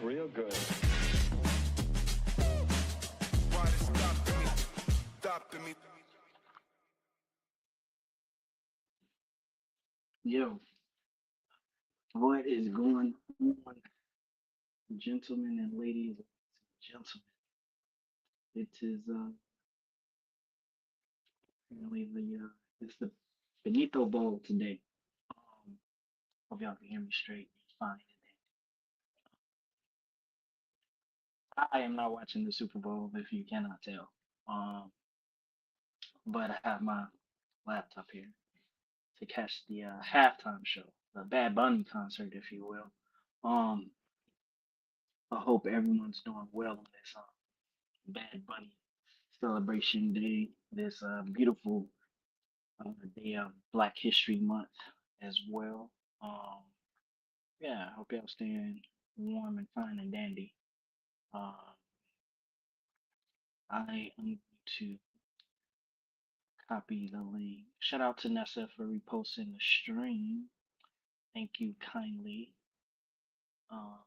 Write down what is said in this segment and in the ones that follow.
Real good. Yo, what is going on, gentlemen and ladies and gentlemen? It is really it's the Benito Bowl today. Hope y'all can hear me straight. Fine. I am not watching the Super Bowl if you cannot tell. But I have my laptop here to catch the halftime show, the Bad Bunny concert, if you will. Um, I hope everyone's doing well on this Bad Bunny celebration day, this beautiful day of Black History Month as well. Um, yeah, I hope y'all staying warm and fine and dandy. Uh, I am going to copy the link. Shout out to Nessa for reposting the stream. Thank you kindly. Uh,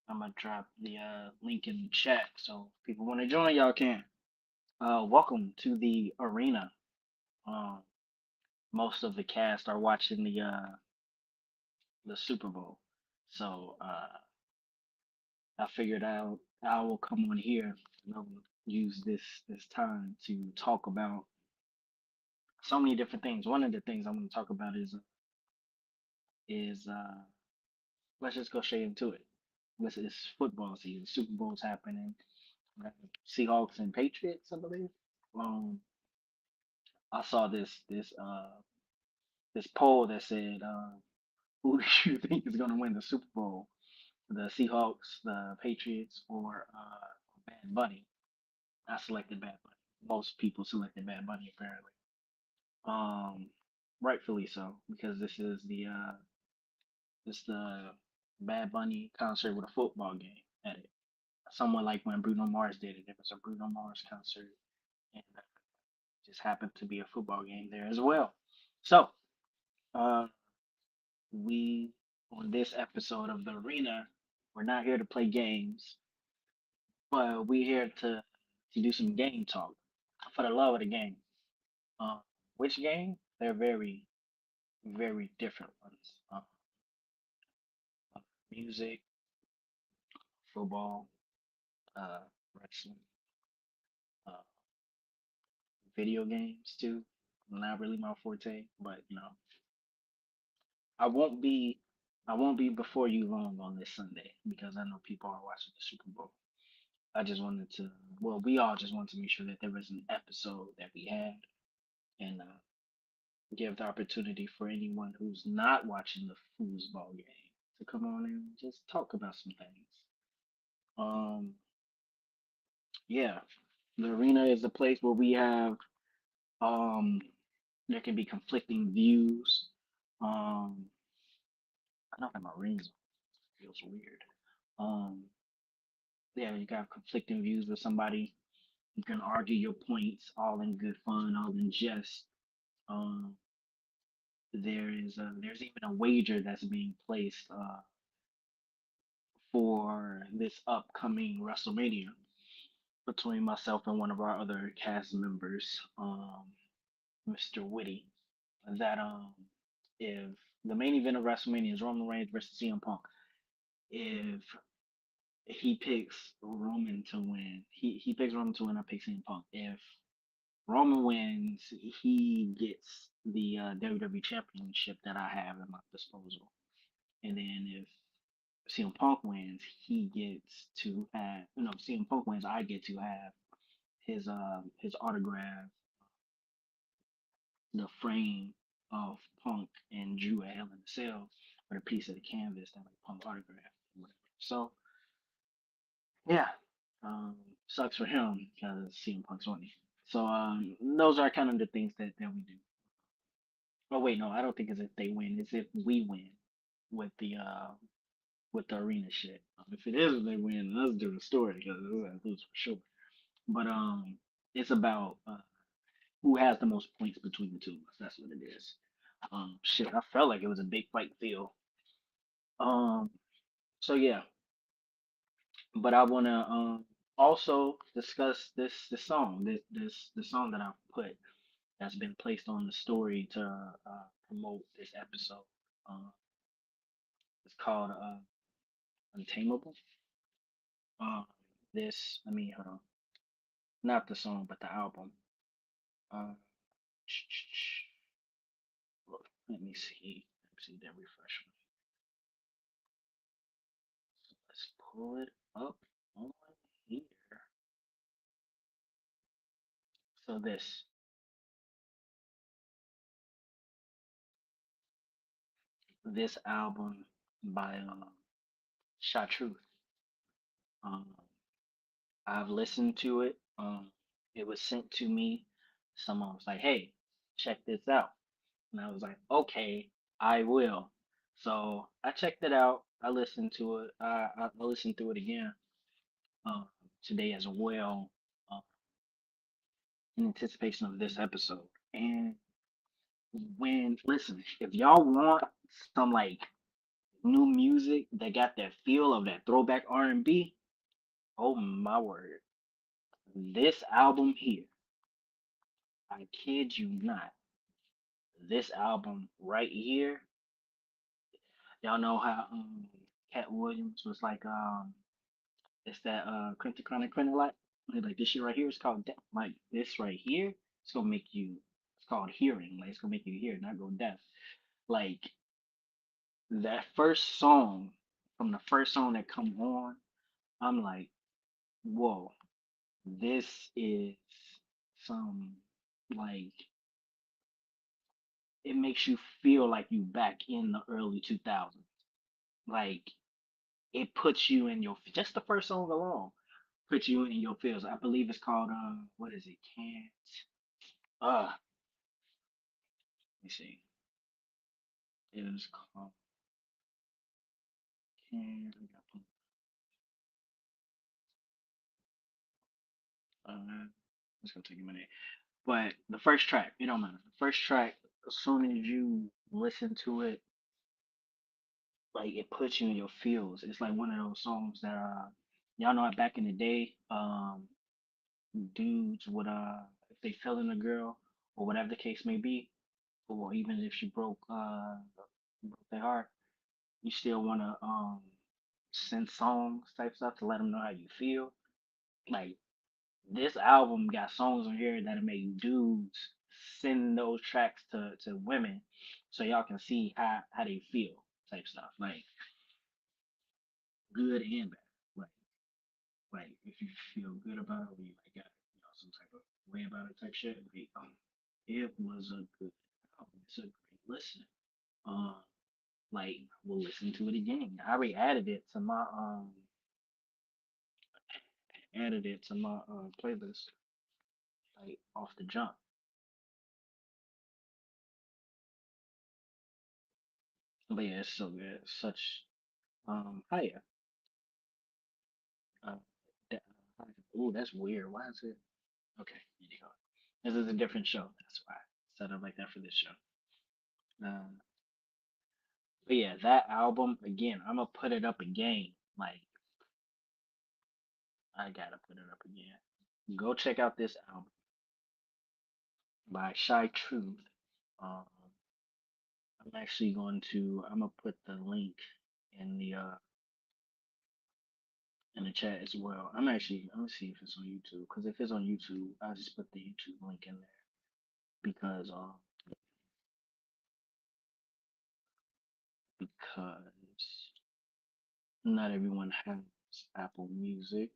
I'm gonna drop the link in the chat, so if people want to join, y'all can. Welcome to the arena. Um, most of the cast are watching the Super Bowl, so I figured I will come on here and I'll use this time to talk about so many different things. One of the things I'm going to talk about is let's just go straight into it. This is football season. Super Bowl's happening. Seahawks and Patriots, I believe. Um, I saw this poll that said, who do you think is going to win the Super Bowl? The Seahawks, the Patriots, or Bad Bunny? I selected Bad Bunny. Most people selected Bad Bunny apparently. Rightfully so, because this the Bad Bunny concert with a football game at it. Somewhat like when Bruno Mars did it. There was a Bruno Mars concert, and just happened to be a football game there as well. So, uh, we on this episode of the Arena, we're not here to play games, but we're here to do some game talk for the love of the game. Uh, which game? They're very, very different ones. Music, football, uh, wrestling, uh, video games too. Not really my forte, but I won't be I won't be before you long on this Sunday because I know people are watching the Super Bowl. I just wanted to, well, we all just wanted to make sure that there was an episode that we had and give the opportunity for anyone who's not watching the foosball game to come on and just talk about some things. Um, yeah, the arena is a place where we have um there can be conflicting views. Um, I don't have my rings on. It feels weird. Um, yeah, you got conflicting views with somebody. You can argue your points all in good fun, all in jest. Um, there's even a wager that's being placed for this upcoming WrestleMania between myself and one of our other cast members, Mr. Witty. That if the main event of WrestleMania is Roman Reigns versus CM Punk, if he picks Roman to win, he picks Roman to win. I pick CM Punk. If Roman wins, he gets the WWE Championship that I have at my disposal. And then if CM Punk wins, he gets to have, CM Punk wins, I get to have his autograph, the frame of Punk and Drew at Hell in a Cell, or a piece of the canvas that like Punk autograph, whatever. So yeah, um, sucks for him because CM Punk's winning. So those are kind of the things that we do. Oh wait, no, I don't think it's if they win. It's if we win with the arena shit. If it is if they win, let's do the story because it's lose for sure. But it's about who has the most points between the two of us. That's what it is. Shit, I felt like it was a big fight feel. Um, so yeah, but I wanna also discuss this song, this the song that I put that's been placed on the story to promote this episode. Uh, it's called Untamable. Um, I mean, hold on, not the song, but the album. Uh, look, let me see. Let me see that refresh. Let's pull it up on here. So this album by Shot Truth. Um, I've listened to it. It was sent to me. Someone was like, "Hey, check this out," and I was like, "Okay, I will." So I checked it out. I listened to it. I listened to it again uh, today as well, uh, in anticipation of this episode. And listen, if y'all want some like new music that got that feel of that throwback R&B, oh my word, this album here, I kid you not, this album right here, y'all know how Cat Williams was like it's that Cryptic Chronic Chronic like this shit right here is called like this right here, it's gonna make you, it's called hearing, like it's gonna make you hear, not go deaf. Like that first song, from the first song that come on, I'm like, whoa, this is some like it makes you feel like you back in the early 2000s. Like it puts you in your, just the first song alone puts you in your feels. I believe it's called what is it? Can't let me see. It is called Can't. It's gonna take a minute. But the first track, it don't matter. The first track, as soon as you listen to it, like it puts you in your feels. It's like one of those songs that y'all know back in the day, dudes would if they fell in a girl or whatever the case may be, or even if she broke their heart, you still wanna send songs type stuff to let them know how you feel. Like this album got songs on here that'll make dudes send those tracks to women so y'all can see how they feel type stuff. Like good and bad. Like like if you feel good about it or you like got some type of way about it type shit. Like, it was a good album. It's a great listen. Um like we'll listen to it again. I already added it to my playlist like off the jump. But yeah, it's so good. Such hiya. Uh, that, ooh, that's weird. Why is it? Okay, here you go. This is a different show. That's why I set up like that for this show. Uh, but yeah, that album again. I'm gonna put it up again. Like I gotta put it up again. Go check out this album by Shy Truth. Um, I'm actually going to. I'm gonna put the link in the chat as well. I'm gonna see if it's on YouTube. Because if it's on YouTube, I'll just put the YouTube link in there. Because because not everyone has Apple Music.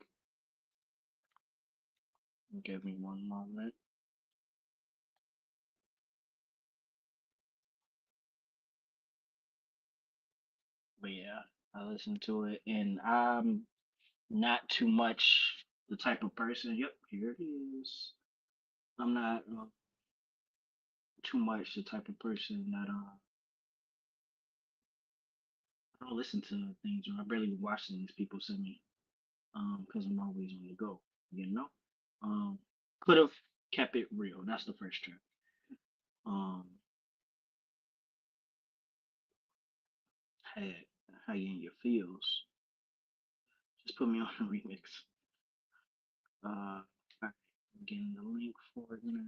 Give me one moment. But yeah, I listen to it, and I'm not too much the type of person. Yep, here it is. I'm not too much the type of person that I don't listen to things, or I barely watch things people send me. Because I'm always on the go. You know. Um, could have kept it real. That's the first track. Um, had how you in your feels. Just put me on the remix. Alright, I'm getting the link for it now.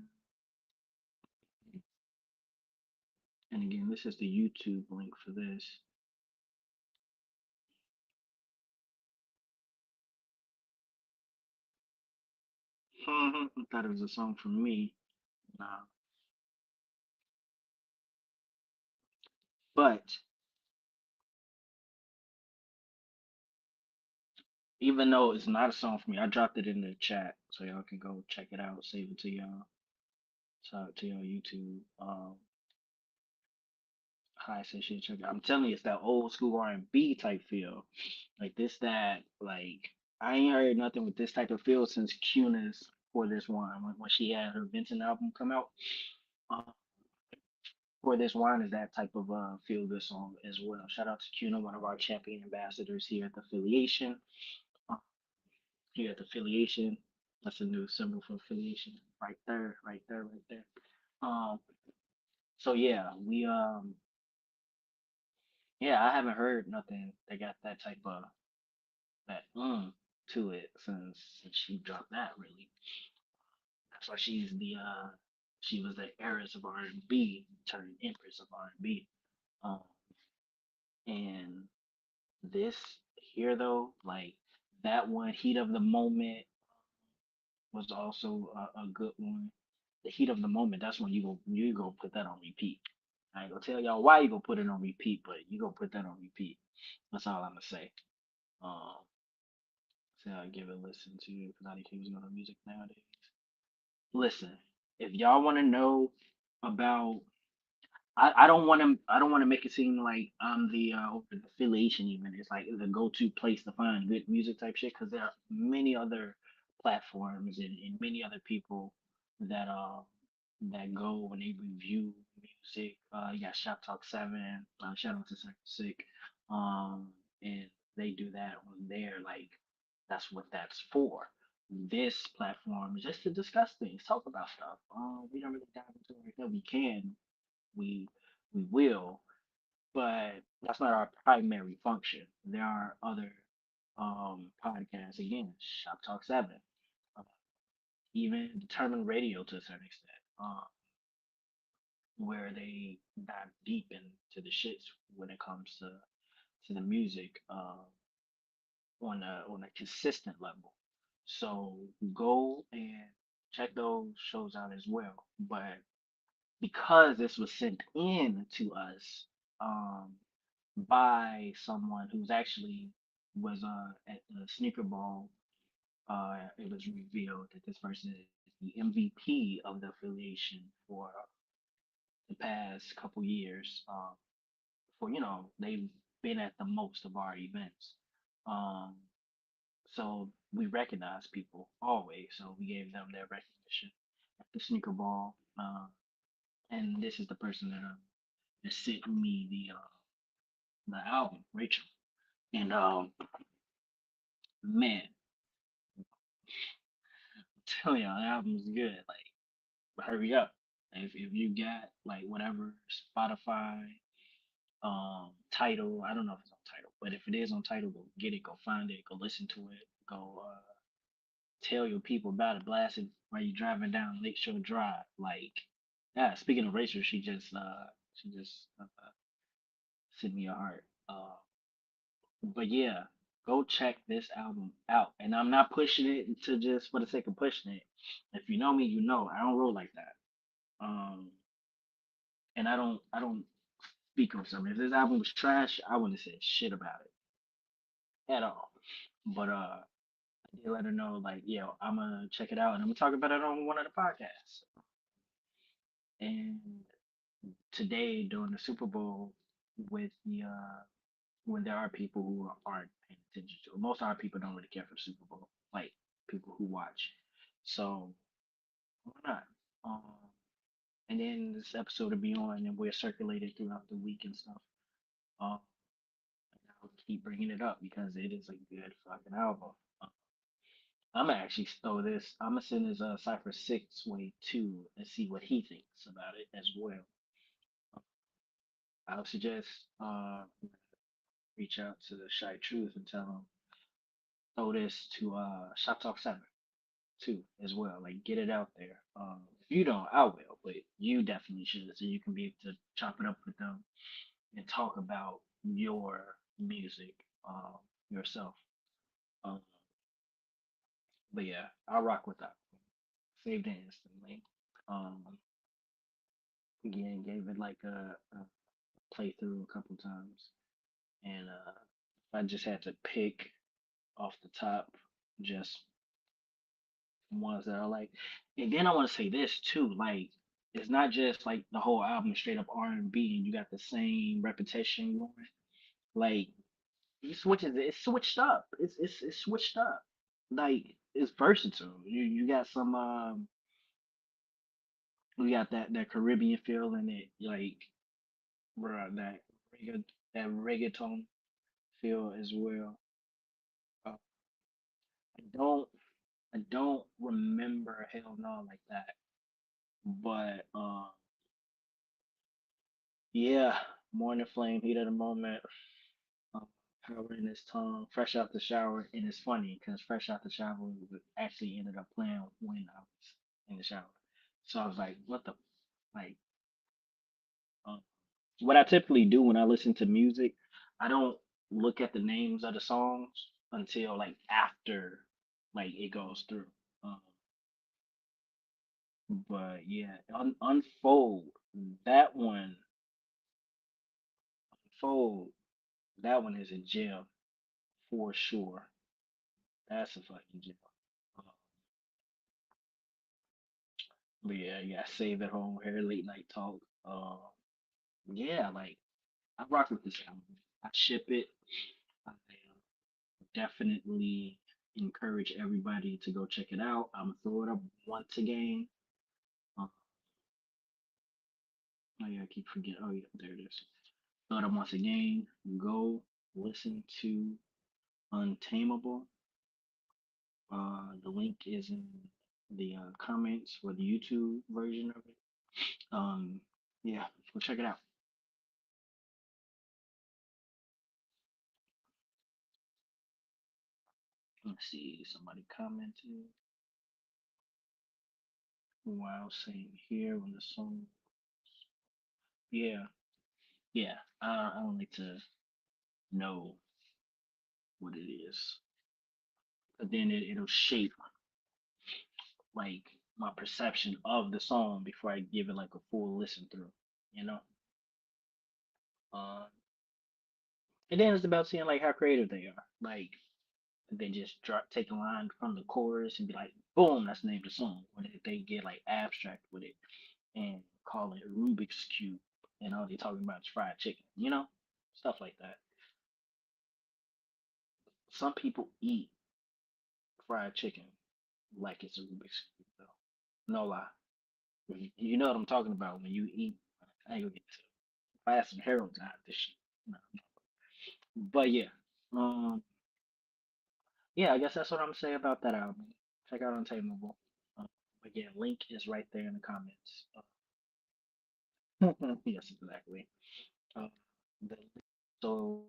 And again, this is the YouTube link for this. I thought it was a song from me. Nah. But even though it's not a song for me, I dropped it in the chat so y'all can go check it out, save it to y'all, to your YouTube. Hi, said shit, check it out. I'm telling you, it's that old school R&B type feel. Like this, that, like I ain't heard nothing with this type of feel since Cuna's For This Wine when she had her Vincent album come out. Uh, For This Wine is that type of feel good song as well. Shout out to Cuna, one of our champion ambassadors here at the affiliation. Uh, Here at the affiliation, that's a new symbol for affiliation. Right there, right there, right there. Um, so yeah, yeah, I haven't heard nothing that got that type of that to it since she dropped that really. That's why she was the heiress of R&B turned empress of R&B. Um, and this here though, like that one, Heat of the Moment was also a good one. The Heat of the Moment, that's when you go put that on repeat. I ain't gonna tell y'all why you gonna put it on repeat, but you gonna put that on repeat. That's all I'm gonna say. Um, so I give it a listen to because I think he was on music nowadays. Listen, if y'all want to know about, I don't want to make it seem like I'm the affiliation even. It's like the go-to place to find good music type shit because there are many other platforms and many other people that that go when they review music. You got Shop Talk 7, shout out to Second Sick, um, and they do that on there. Like that's what that's for. This platform is just to discuss things, talk about stuff. We don't really dive into it right now. We can, we we will, but that's not our primary function. There are other podcasts again, Shop Talk 7, uh, even Determined Radio to a certain extent, where they dive deep into the shits when it comes to the music. on a consistent level. So go and check those shows out as well. But because this was sent in to us um, by someone who's actually was at the Sneaker Ball, it was revealed that this person is the MVP of the affiliation for the past couple years. For they've been at the most of our events. Um, so we recognize people always. So we gave them their recognition at the Sneaker Ball. And this is the person that sent me the album, Rachel. And man, tell y'all, the album's good. Like, hurry up. If you got like whatever Spotify, title, I don't know if it's on title, but if it is on title, go get it, go find it, go listen to it, go tell your people about it, blast it while you're driving down Lakeshore Drive. Like, yeah. Speaking of Rachel, she just sent me a heart. But yeah, go check this album out. And I'm not pushing it to just for the sake of pushing it. If you know me, you know I don't roll like that. Um, and I don't speak on something. If this album was trash, I wouldn't have said shit about it at all. But I did let her know, like, yeah, I'm gonna check it out and I'm gonna talk about it on one of the podcasts. And today during the Super Bowl with the when there are people who aren't paying attention to it. Most of our people don't really care for the Super Bowl, like people who watch. So why not? Um, and then this episode will be on, and we'll circulate it throughout the week and stuff. Um, and I'll keep bringing it up because it is a good fucking album. Uh, I'm gonna actually throw this. I'm gonna send this Cipher Six Way too and see what he thinks about it as well. Uh, I would suggest reach out to the Shy Truth and tell him throw this to Shop Talk 7 too as well. Like get it out there. If you don't, I will, but you definitely should, so you can be able to chop it up with them and talk about your music yourself. Um, but yeah, I rock with that. Saved it instantly. Um, again, gave it like a playthrough a couple times, and if I just had to pick off the top, just ones that are like, and then I want to say this too, like it's not just like the whole album is straight up R&B and you got the same repetition going. Like he switches it, it's switched up. It's switched up. Like it's versatile. You got some we got that Caribbean feel in it, like that that reggaeton feel as well. Uh, I don't I don't remember Hell No like that, but yeah, Morning Flame, Heat of the Moment, um, Power in His Tongue, Fresh Out the Shower, and it's funny because Fresh Out the Shower actually ended up playing when I was in the shower. So I was like, what the like? Um, what I typically do when I listen to music, I don't look at the names of the songs until like after like it goes through. Um, but yeah, Unfold that one, Unfold that one is a gem for sure. That's a fucking gem. Um, but yeah, yeah, save at home hair, late night talk. Yeah, like I rock with this album. I ship it. I definitely encourage everybody to go check it out. I'm gonna throw it up once again. Uh, oh yeah, I keep forgetting. Oh yeah, there it is. Throw it up once again. Go listen to Untamable. The link is in the comments for the YouTube version of it. Yeah, go check it out. Let's see, somebody commented while saying here when the song. Yeah, yeah. I don't like to know what it is. but then it'll shape like my perception of the song before I give it like a full listen through, you know. Um, and then it's about seeing like how creative they are. Like they just take a line from the chorus and be like, boom, that's the name of the song. Or if they get like abstract with it and call it Rubik's Cube and all they talking about is fried chicken, you know, stuff like that. Some people eat fried chicken like it's a Rubik's Cube, though. No lie. You know what I'm talking about when you eat. I ain't gonna get to it. If I had some heroin out this shit. No. But yeah. Um yeah, I guess that's what I'm gonna say about that album. Check out Untamable. Um, again, link is right there in the comments. Yes, exactly. Uh, the, so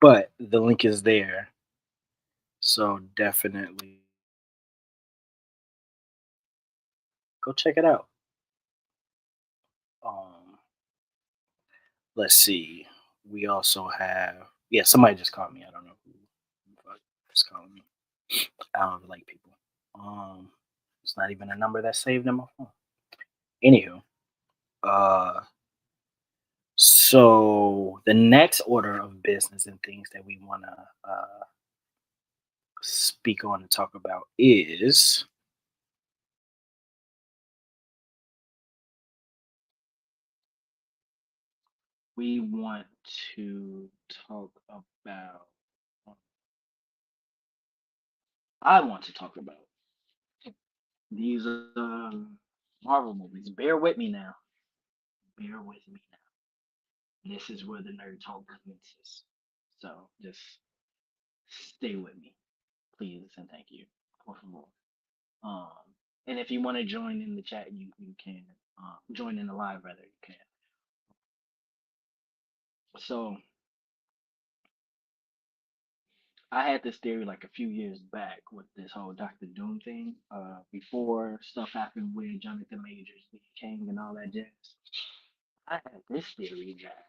But the link is there, so definitely go check it out. Um, let's see. We also have yeah. Somebody just called me. I don't know who the fuck just calling me. I don't like people. Um, it's not even a number that's saved in my phone. Anywho, uh, so the next order of business and things that we want to speak on and talk about is we want to talk about. I want to talk about these Marvel movies. Bear with me now. Bear with me now. This is where the nerd talk commences. So just stay with me, please, and thank you. Por favor. Um, and if you want to join in the chat, you can. Join in the live, rather, you can. So I had this theory like a few years back with this whole Doctor Doom thing. Before stuff happened with Jonathan Majors, the King, and all that jazz. I had this theory that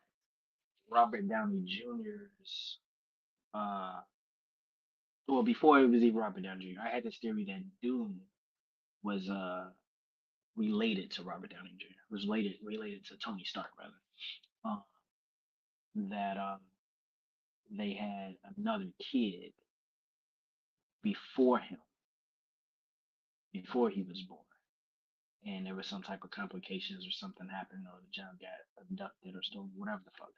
Robert Downey Jr.'s well, before it was even Robert Downey Jr., I had this theory that Doom was related to Robert Downey Jr. Was related to Tony Stark rather. Um, that they had another kid before him, before he was born, and there was some type of complications or something happened, or the child got abducted or stolen, whatever the fuck.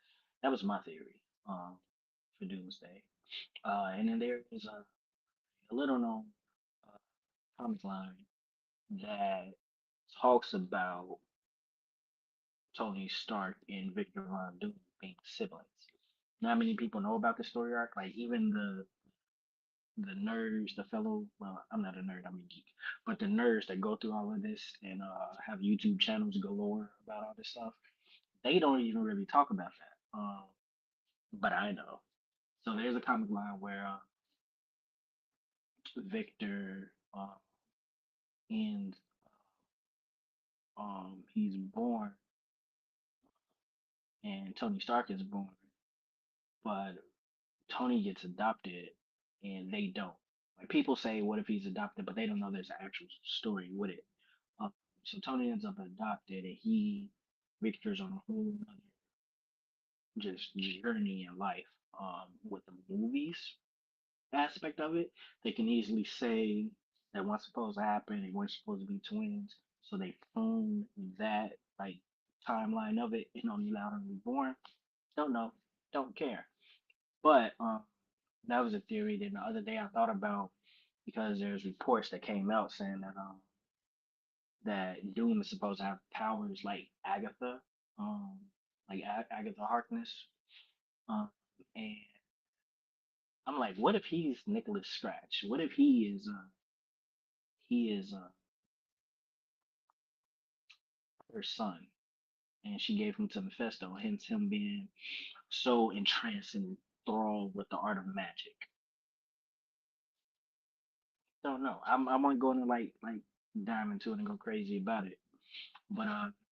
That was my theory for Doomsday. And then there is a little known uh, comic line that talks about Tony Stark and Victor Von Doom being siblings. Not many people know about the story arc. Like even the nerds, the fellow well, I'm not a nerd, I'm a geek. But the nerds that go through all of this and have YouTube channels galore about all this stuff, they don't even really talk about that. But I know. So there's a comic line where Victor and he's born and Tony Stark is born, but Tony gets adopted and they don't. Like people say, what if he's adopted, but they don't know there's an actual story with it. Um, so Tony ends up adopted, and Victor's on a whole other just journey in life. With the movies aspect of it, they can easily say that what's supposed to happen, they weren't supposed to be twins, so they prune that like timeline of it and only allowed him to be born. Don't know, don't care. But that was a theory. Then the other day I thought about because there's reports that came out saying that Doom is supposed to have powers like Agatha, like Agatha Harkness, um, and I'm like, what if he's Nicholas Scratch? What if he is her son? and she gave him to Mephisto, hence him being so entranced and enthralled with the art of magic. Don't know. I won't go into like dive into it and go crazy about it. But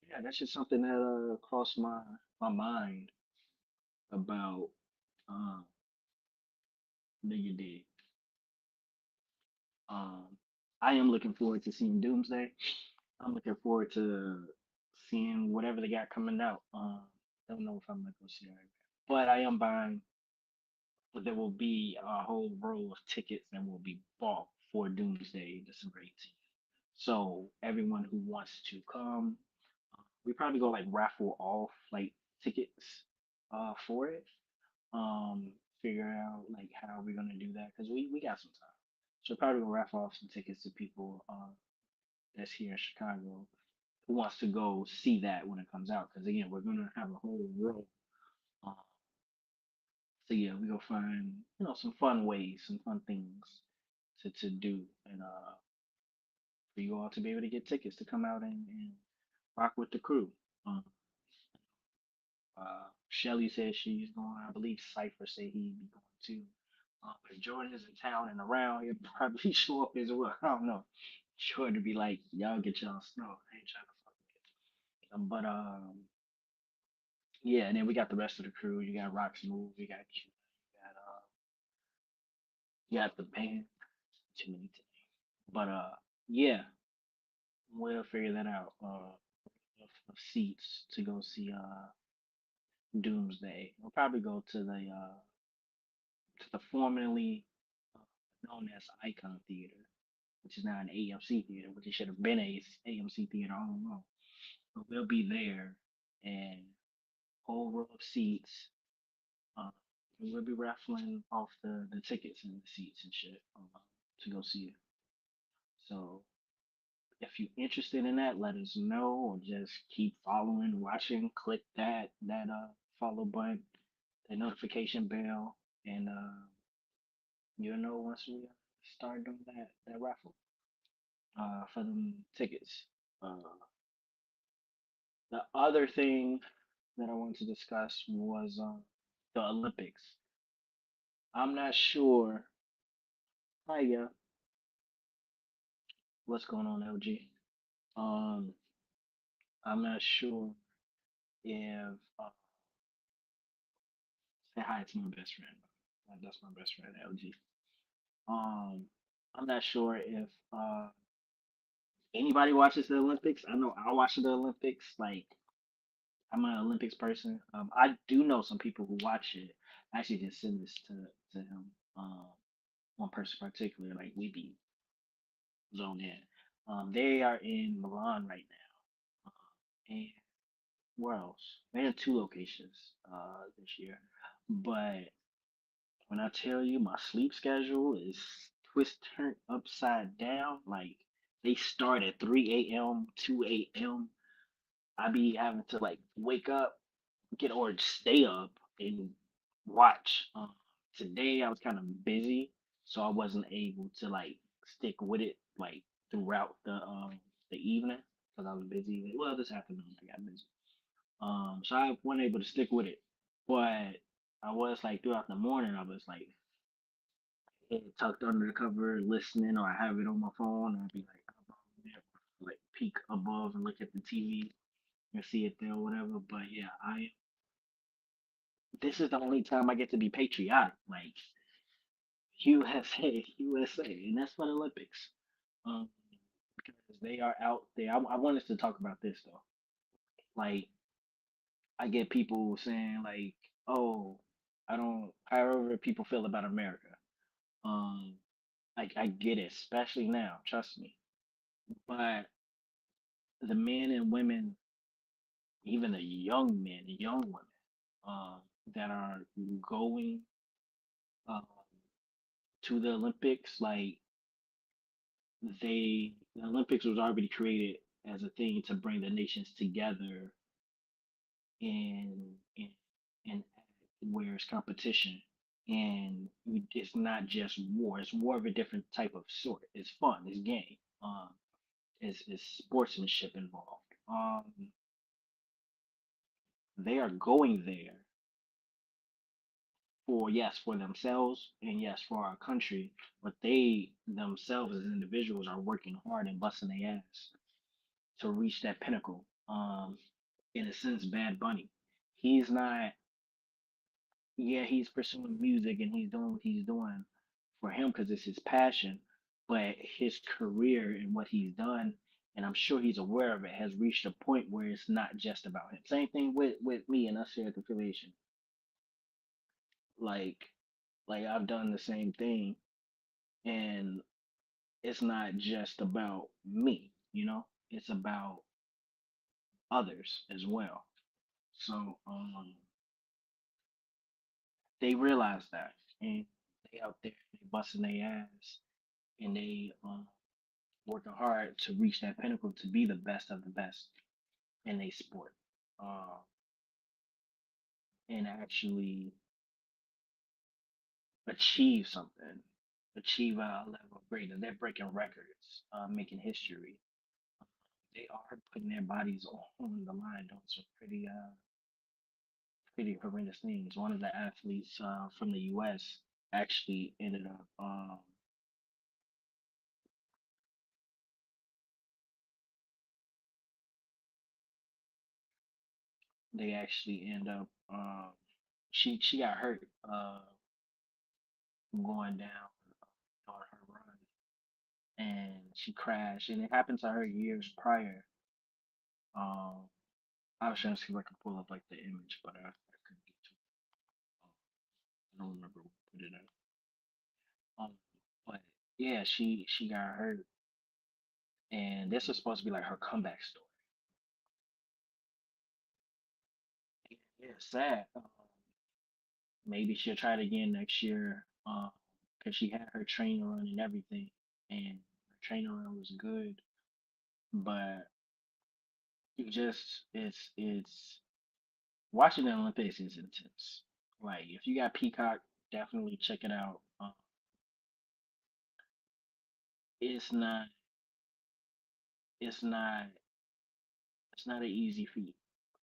yeah, that's just something that crossed my mind about uh Nigga Dig. Um, I am looking forward to seeing Doomsday. I'm looking forward to seeing whatever they got coming out. Don't know if I'm gonna go see it, but I am buying. There will be a whole row of tickets that will be bought for Doomsday December 18th. So everyone who wants to come, we probably go like raffle off like tickets for it. Um, Figure out like how we're gonna do that because we got some time. So probably gonna raffle off some tickets to people that's here in Chicago who wants to go see that when it comes out. Because again, we're gonna have a whole row. Uh, so yeah, we go find some fun ways, some fun things to do, and for you all to be able to get tickets to come out and rock with the crew. Um, Shelly says she's going. I believe Cypher said he'd be going too. If Jordan is in town and around, he'll probably show up as well. I don't know. Jordan be like, y'all get y'all snow. I ain't trying to fuck with it. Yeah, and then we got the rest of the crew. You got Rock Smooth, you got Q, you got the band. Too many to name. But yeah, we'll figure that out. Of seats to go see Doomsday. We'll probably go to the formerly uh, known as Icon Theater, which is now an AMC theater, which it should have been a AMC theater all along. But we'll be there and whole row of seats. Uh, and we'll be raffling off the tickets and the seats and shit to go see it. So if you're interested in that, let us know or just keep following, watching, click that follow button, the notification bell, and you'll know once we start doing that raffle for them tickets. Uh, the other thing that I wanted to discuss was the Olympics. I'm not sure. Hi, yeah, what's going on, LG? Um, I'm not sure if say hi to my best friend. That's my best friend, LG. Um, I'm not sure if anybody watches the Olympics. I know I watch the Olympics. Like I'm an Olympics person. I do know some people who watch it. I actually just send this to him. One person in particular, like we be zoned in. They are in Milan right now. And where else? They're in two locations this year. But when I tell you my sleep schedule is twist turned upside down, like they start at 3 a.m., 2 a.m. I be having to like wake up, get or stay up and watch. Today I was kind of busy, so I wasn't able to like stick with it like throughout the evening because I was busy. Well, this afternoon I got busy. So I wasn't able to stick with it, but I was like throughout the morning. I was like tucked under the cover listening, or I have it on my phone, and I'd be like above there, like peek above and look at the TV and see it there or whatever. But yeah, I this is the only time I get to be patriotic, like USA, USA, and that's for the Olympics. Um, because they are out there. I want us to talk about this though. Like I get people saying like, "Oh, I don't." However, people feel about America. Um, I get it, especially now. Trust me. But the men and women, even the young men and young women, that are going uh, to the Olympics, like the Olympics was already created as a thing to bring the nations together in in where it's competition. And it's not just war; it's war of a different type of sort. It's fun, it's game, it's sportsmanship involved. They are going there for, yes, for themselves, and yes, for our country, but they themselves as individuals are working hard and busting their ass to reach that pinnacle. In a sense, Bad Bunny, he's not. Yeah, he's pursuing music and he's doing what he's doing for him because it's his passion, but his career and what he's done, and I'm sure he's aware of it, has reached a point where it's not just about him. Same thing with me and us here at the affiliation. Like I've done the same thing, and it's not just about me, it's about others as well. So they realize that, and they out there, they busting their ass, and they working hard to reach that pinnacle to be the best of the best in a sport, uh, and actually achieve something, achieve a level of greatness. They're breaking records, making history. They are putting their bodies on the line, doing some pretty horrendous things. One of the athletes from the U.S. actually ended up. They actually end up. She got hurt going down on her run, and she crashed, and it happened to her years prior. Um, I was trying to see if I could pull up like the image, but I couldn't get to it. I don't remember what put it in. Um, but yeah, she got hurt, and this was supposed to be like her comeback story. Yeah, sad. Maybe she'll try it again next year. Cause she had her trainer run and everything, and her trainer run was good, but it's watching the Olympics is intense. Like if you got Peacock, definitely check it out. It's not it's not it's not an easy feat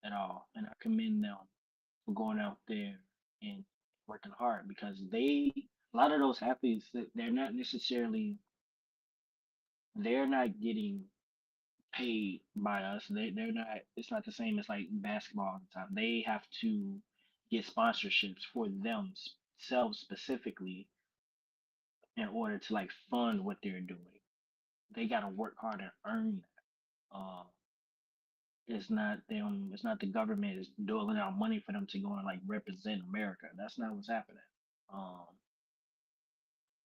at all, and I commend them for going out there and working hard because a lot of those athletes they're not necessarily they're not getting paid by us. They're not. It's not the same as like basketball all the time. They have to get sponsorships for themselves specifically in order to like fund what they're doing. They got to work hard and earn that. It's not them. It's not the government is doling out money for them to go and like represent America. That's not what's happening. Um,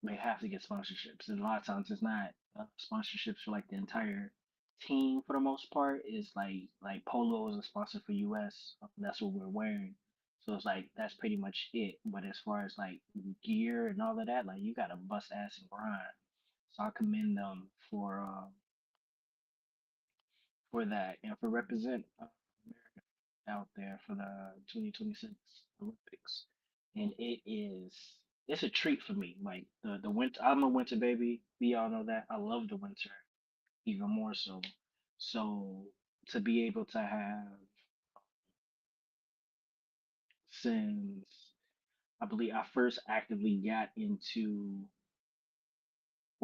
they have to get sponsorships, and a lot of times it's not sponsorships for like the entire team. For the most part, is like Polo is a sponsor for US. That's what we're wearing, so it's like that's pretty much it. But as far as like gear and all of that, like you gotta bust ass and grind. So I commend them for that and for represent America out there for the 2026 Olympics. And it's a treat for me. Like the winter, I'm a winter baby. We all know that. I love the winter even more so. So to be able to have since I believe I first actively got into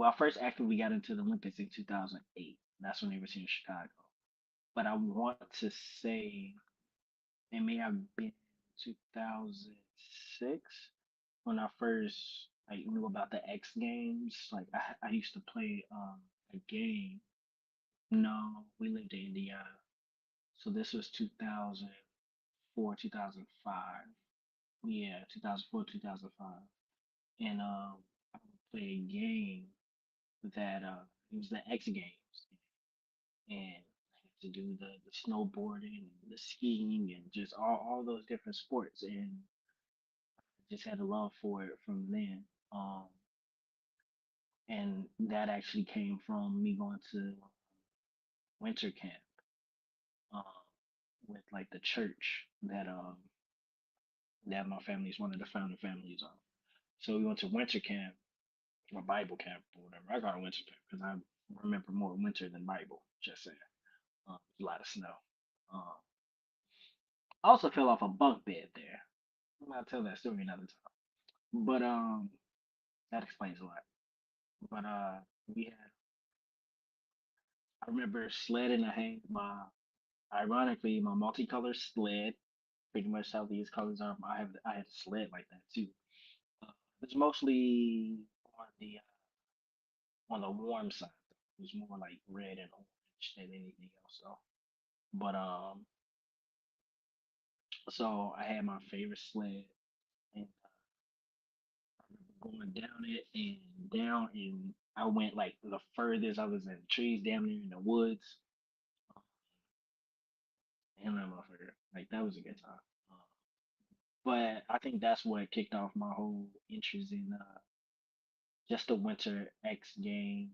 I first actively got into the Olympics in 2008. That's when they were in Chicago. But I want to say it may have been 2006 when I first like knew about the X Games. Like I used to play a game. No, we lived in Indiana, so this was 2004, 2005. Yeah, 2004, 2005, and I would play a game that it was the X Games, and I had to do the snowboarding, and the skiing, and just all those different sports, and just had a love for it from then. And that actually came from me going to winter camp um, with like the church that my family is one of the founding families of. So we went to winter camp or Bible camp or whatever. I got a winter camp because I remember more winter than Bible. Just saying, a lot of snow. Um, I also fell off a bunk bed there. I'll tell that story another time. But that explains a lot. But we had I remember sledding. I had my ironically my multicolored sled. Pretty much how these colors are. I had a sled like that too. Uh, it's mostly on the warm side. It was more like red and orange than anything else though. But so I had my favorite sled, and I remember going down it and down, and I went like the furthest. I was in the trees, down there in the woods, and that motherfucker. Like that was a good time. Uh, but I think that's what kicked off my whole interest in just the Winter X Games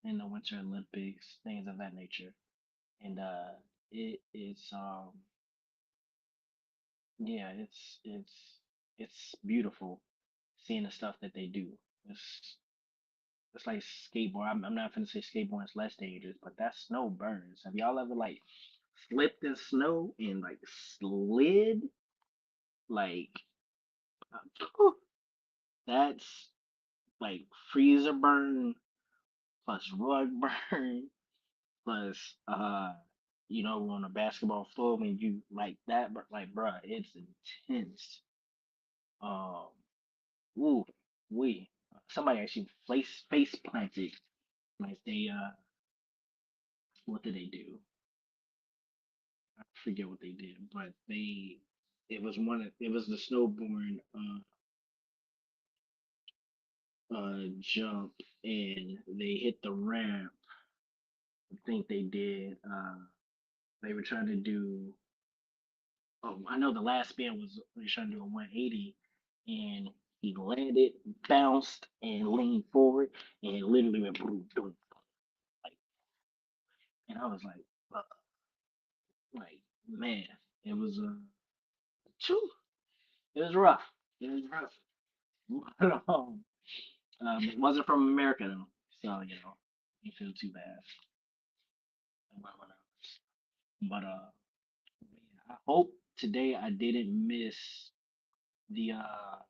and the Winter Olympics, things of that nature. And it is yeah, it's beautiful seeing the stuff that they do. It's it's like skateboard. I'm not gonna say skateboarding is less dangerous, but that snow burns. Have y'all ever like slipped in snow and like slid? Like that's like freezer burn plus rug burn plus on a basketball floor when you like that, but like bruh, it's intense. Um, ooh, we somebody actually face planted. Like they what did they do? I forget what they did, but it was the snowboard jump, and they hit the ramp. I think they did. They were trying to do. Oh, I know the last spin was they were trying to do a 180, and he landed, bounced, and leaned forward, and it literally went boom, boom, like, and I was like, man, it was true. It was rough. It was rough. But, it wasn't from America though, so you feel too bad. But yeah, I hope today I didn't miss the. I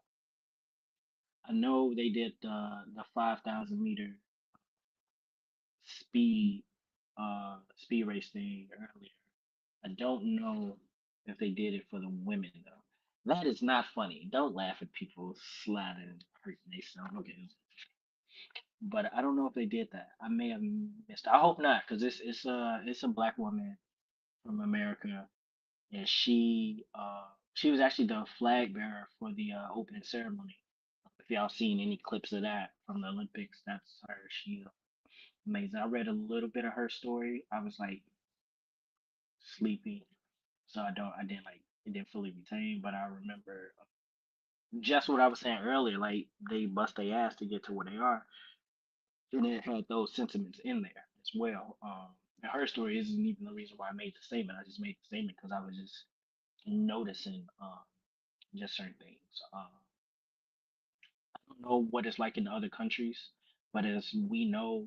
know they did the 5,000 meter speed speed race thing earlier. I don't know if they did it for the women though. That is not funny. Don't laugh at people sliding and hurting themselves. Okay, but I don't know if they did that. I may have missed. I hope not, because it's a black woman from America, and she was actually the flag bearer for the opening ceremony. If y'all seen any clips of that from the Olympics, that's her. She amazing. I read a little bit of her story. I was like sleepy, so I didn't like it didn't fully retain, but I remember just what I was saying earlier. Like they bust their ass to get to where they are, and it had those sentiments in there as well. And her story isn't even the reason why I made the statement. I just made the statement because I was just noticing just certain things. I don't know what it's like in other countries, but as we know,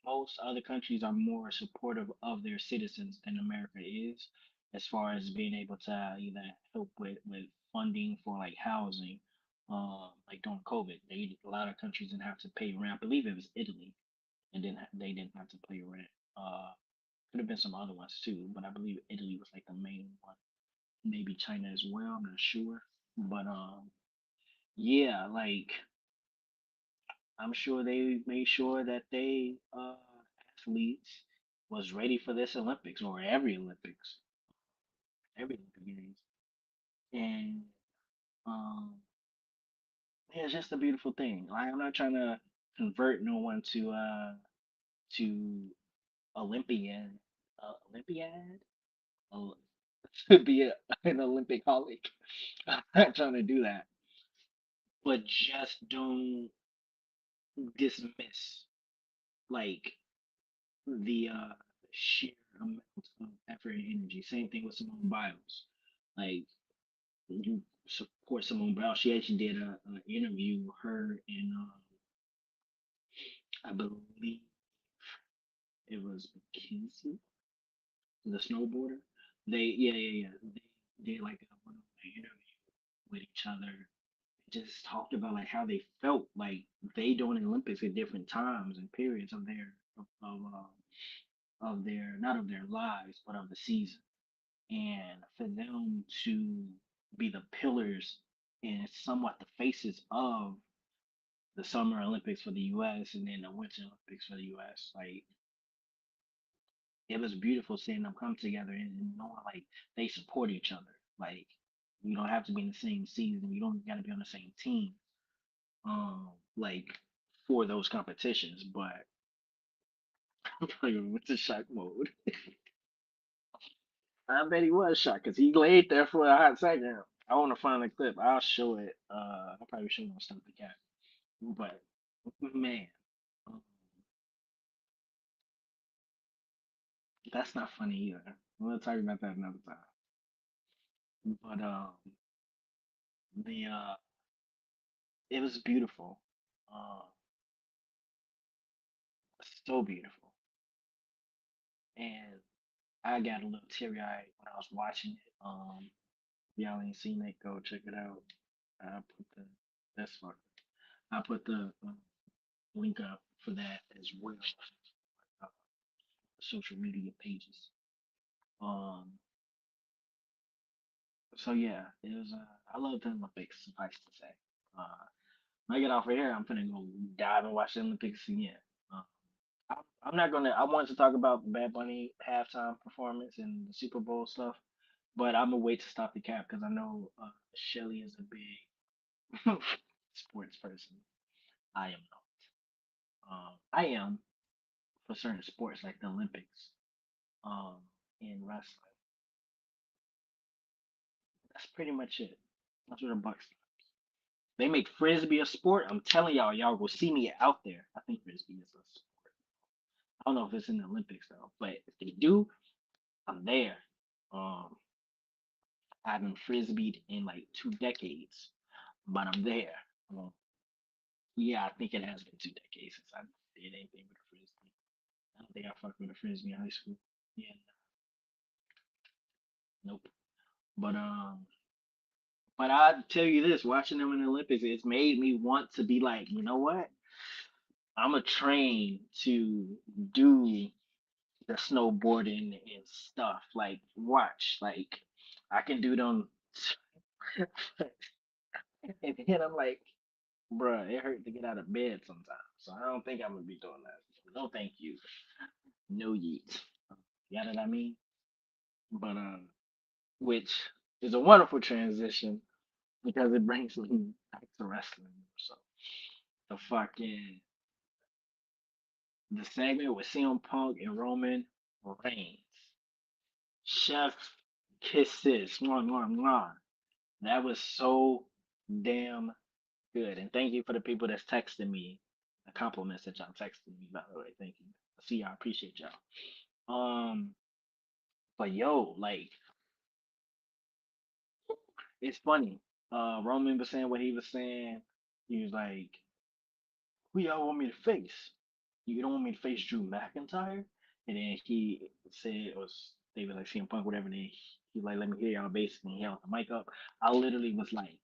most other countries are more supportive of their citizens than America is, as far as being able to either help with funding for like housing. Like during COVID, a lot of countries didn't have to pay rent. I believe it was Italy, and then they didn't have to pay rent. Could have been some other ones too, but I believe Italy was like the main one. Maybe China as well. I'm not sure, but yeah, like I'm sure they made sure that they athletes was ready for this Olympics or every Olympic Games, and um, yeah, it's just a beautiful thing. Like I'm not trying to convert no one to Olympian, Olympiad, uh, to be an Olympic holic. I'm not trying to do that, but just don't dismiss like the sheer amount of effort and energy. Same thing with Simone Biles. Like you support Simone Biles. She actually did a interview her and I believe it was McKinsey, the snowboarder. They yeah. did like a one interview with each other, just talked about like how they felt like they doing the Olympics at different times and periods of their of their not of their lives but of the season, and for them to be the pillars and somewhat the faces of the Summer Olympics for the U.S. and then the Winter Olympics for the U.S. Like it was beautiful seeing them come together and knowing like they support each other. Like you don't have to be in the same season. You don't got to be on the same team. Like for those competitions, but I'm like, what's the shock mode? I bet he was shocked because he laid there for a hot second. I want to find the clip. I'll show it. I probably shouldn't have stumped the cat, but man, um, that's not funny either. We'll talk about that another time. But the it was beautiful, uh, so beautiful, and I got a little teary eyed when I was watching it. If y'all ain't seen it, go check it out. I put the that's fuck. I put the link up for that as well. Uh, Social media pages. Um, so yeah, it was. I love the Olympics. Suffice to say. Uh, when I get off of here, I'm gonna go dive and watch the Olympics again. Uh, I'm not gonna. I wanted to talk about the Bad Bunny halftime performance and the Super Bowl stuff, but I'm gonna wait to stop the cap because I know Shelly is a big sports person. I am not. I am for certain sports like the Olympics, um, and wrestling. That's pretty much it. That's what the Bucks. They make frisbee a sport. I'm telling y'all, y'all will see me out there. I think frisbee is a sport. I don't know if it's in the Olympics though, but if they do, I'm there. Um, I haven't frisbeed in like 2 decades, but I'm there. Um, yeah, I think it has been 2 decades since I did anything with a frisbee. I don't think I fucked with a frisbee in high school. Yeah, nope. But I tell you this, watching them in the Olympics, it's made me want to be like, you know what? I'm a train to do the snowboarding and stuff. Like, watch, like I can do them. And then I'm like, bruh, it hurt to get out of bed sometimes. So I don't think I'm gonna be doing that. No, thank you. No yeet. You know what I mean? But which is a wonderful transition because it brings me back to wrestling. So the fucking the segment with CM Punk and Roman Reigns. Chef kisses. Mwah, mwah, mwah. That was so damn good. And thank you for the people that's texting me. The compliments that y'all texted me, by the way. Thank you. See y'all. Appreciate y'all. Um, but yo, like, it's funny. Roman was saying what he was saying. He was like, who y'all want me to face? You don't want me to face Drew McIntyre? And then he said it was they was like CM Punk, whatever. And then he like, let me hear y'all basically. He held the mic up. I literally was like,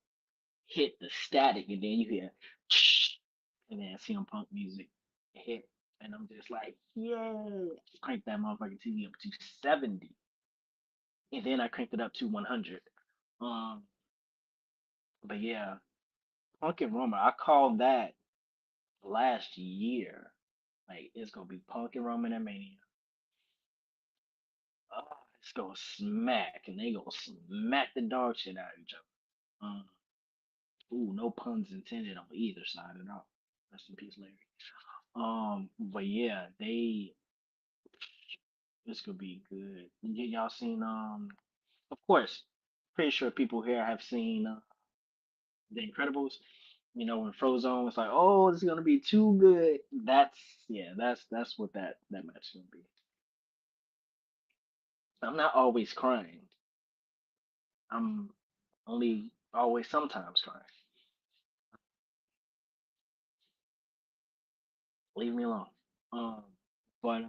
hit the static, and then you hear, and then CM Punk music hit, and I'm just like, yeah, crank that motherfucking TV up to 70, and then I cranked it up to 100. Um, but yeah, Punk and Roman, I called that last year. Like it's gonna be Punk and Roman and Mania. It's gonna smack, and they gonna smack the dog shit out of each other. Ooh, no puns intended on either side at all. Rest in peace, Larry. But yeah, they this could be good. Y'all seen of course, pretty sure people here have seen The Incredibles. You know when Frozone was like, "Oh, this is gonna be too good." That's yeah, that's what that match is gonna be. I'm not always crying. I'm only always sometimes crying. Leave me alone. Um, but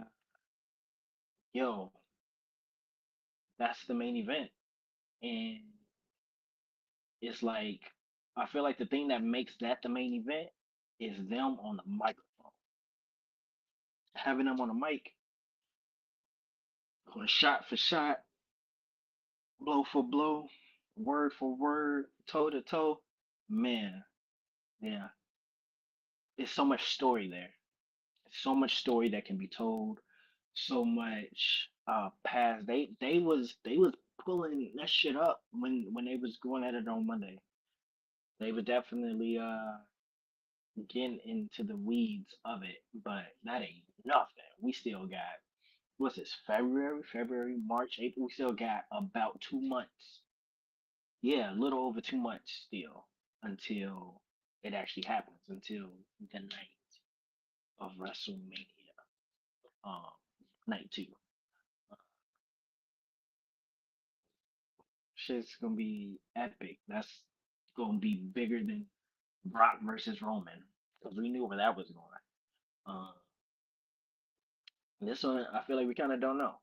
yo, that's the main event. and it's like I feel like the thing that makes that the main event is them on the microphone, having them on the mic, going shot for shot, blow for blow, word for word, toe to toe. Man, yeah, it's so much story there. So much story that can be told. So much past. They was pulling that shit up when they was going at it on Monday. They were definitely getting into the weeds of it, but that ain't nothing. We still got what's this? February, March, April. We still got about 2 months. Yeah, a little over 2 months still until it actually happens. Until the night of WrestleMania, um, night two. Shit's gonna be epic. That's gonna be bigger than Brock versus Roman because we knew where that was going. Uh, this one, I feel like we kind of don't know.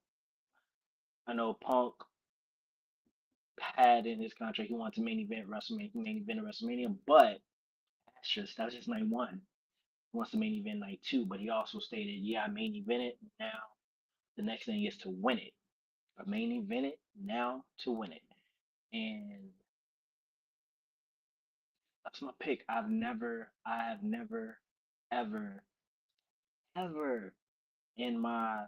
I know Punk had in his contract he wants to main event of WrestleMania, but that's just night one. He wants to main event night two, but he also stated, "Yeah, I main event it now. The next thing is to win it. I main event it now to win it." And that's my pick. I have never, ever, ever in my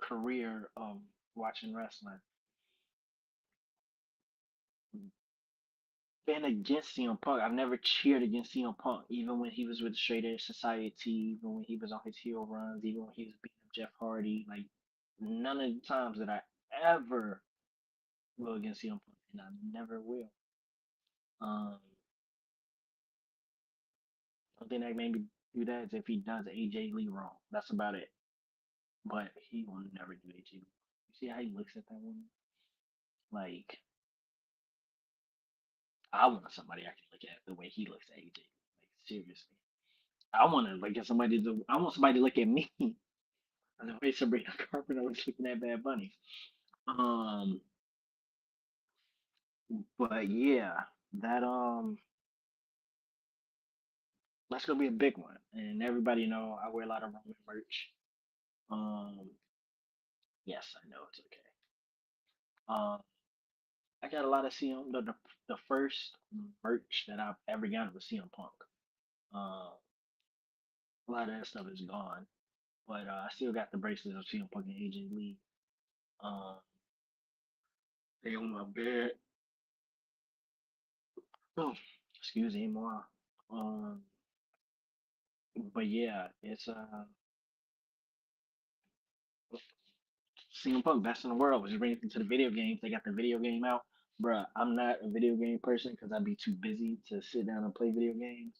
career of watching wrestling been against CM Punk. I've never cheered against CM Punk, even when he was with Straight Edge Society, even when he was on his heel runs, even when he was beating up Jeff Hardy. Like none of the times that I ever go against CM Punk, and I never will. Um, the only thing that made me do that is if he does AJ Lee wrong. That's about it. But he will never do AJ Lee. You see how he looks at that woman? Like I want somebody I can look at the way he looks at AJ. Like seriously, I want to like get somebody to. I want somebody to look at me the way Sabrina Carpenter was looking at Bad Bunny. Um, but yeah, that that's gonna be a big one, and everybody know I wear a lot of Roman merch. Um, yes, I know it's okay. Um, I got a lot of CM. The first merch that I've ever gotten was CM Punk. Uh, a lot of that stuff is gone. But I still got the bracelets of CM Punk and AJ Lee. Um, they on my bed. Oh, excuse me, more. Um, but yeah, it's CM Punk best in the world. Was bringing it to the video games. They got the video game out, bruh. I'm not a video game person because I'd be too busy to sit down and play video games.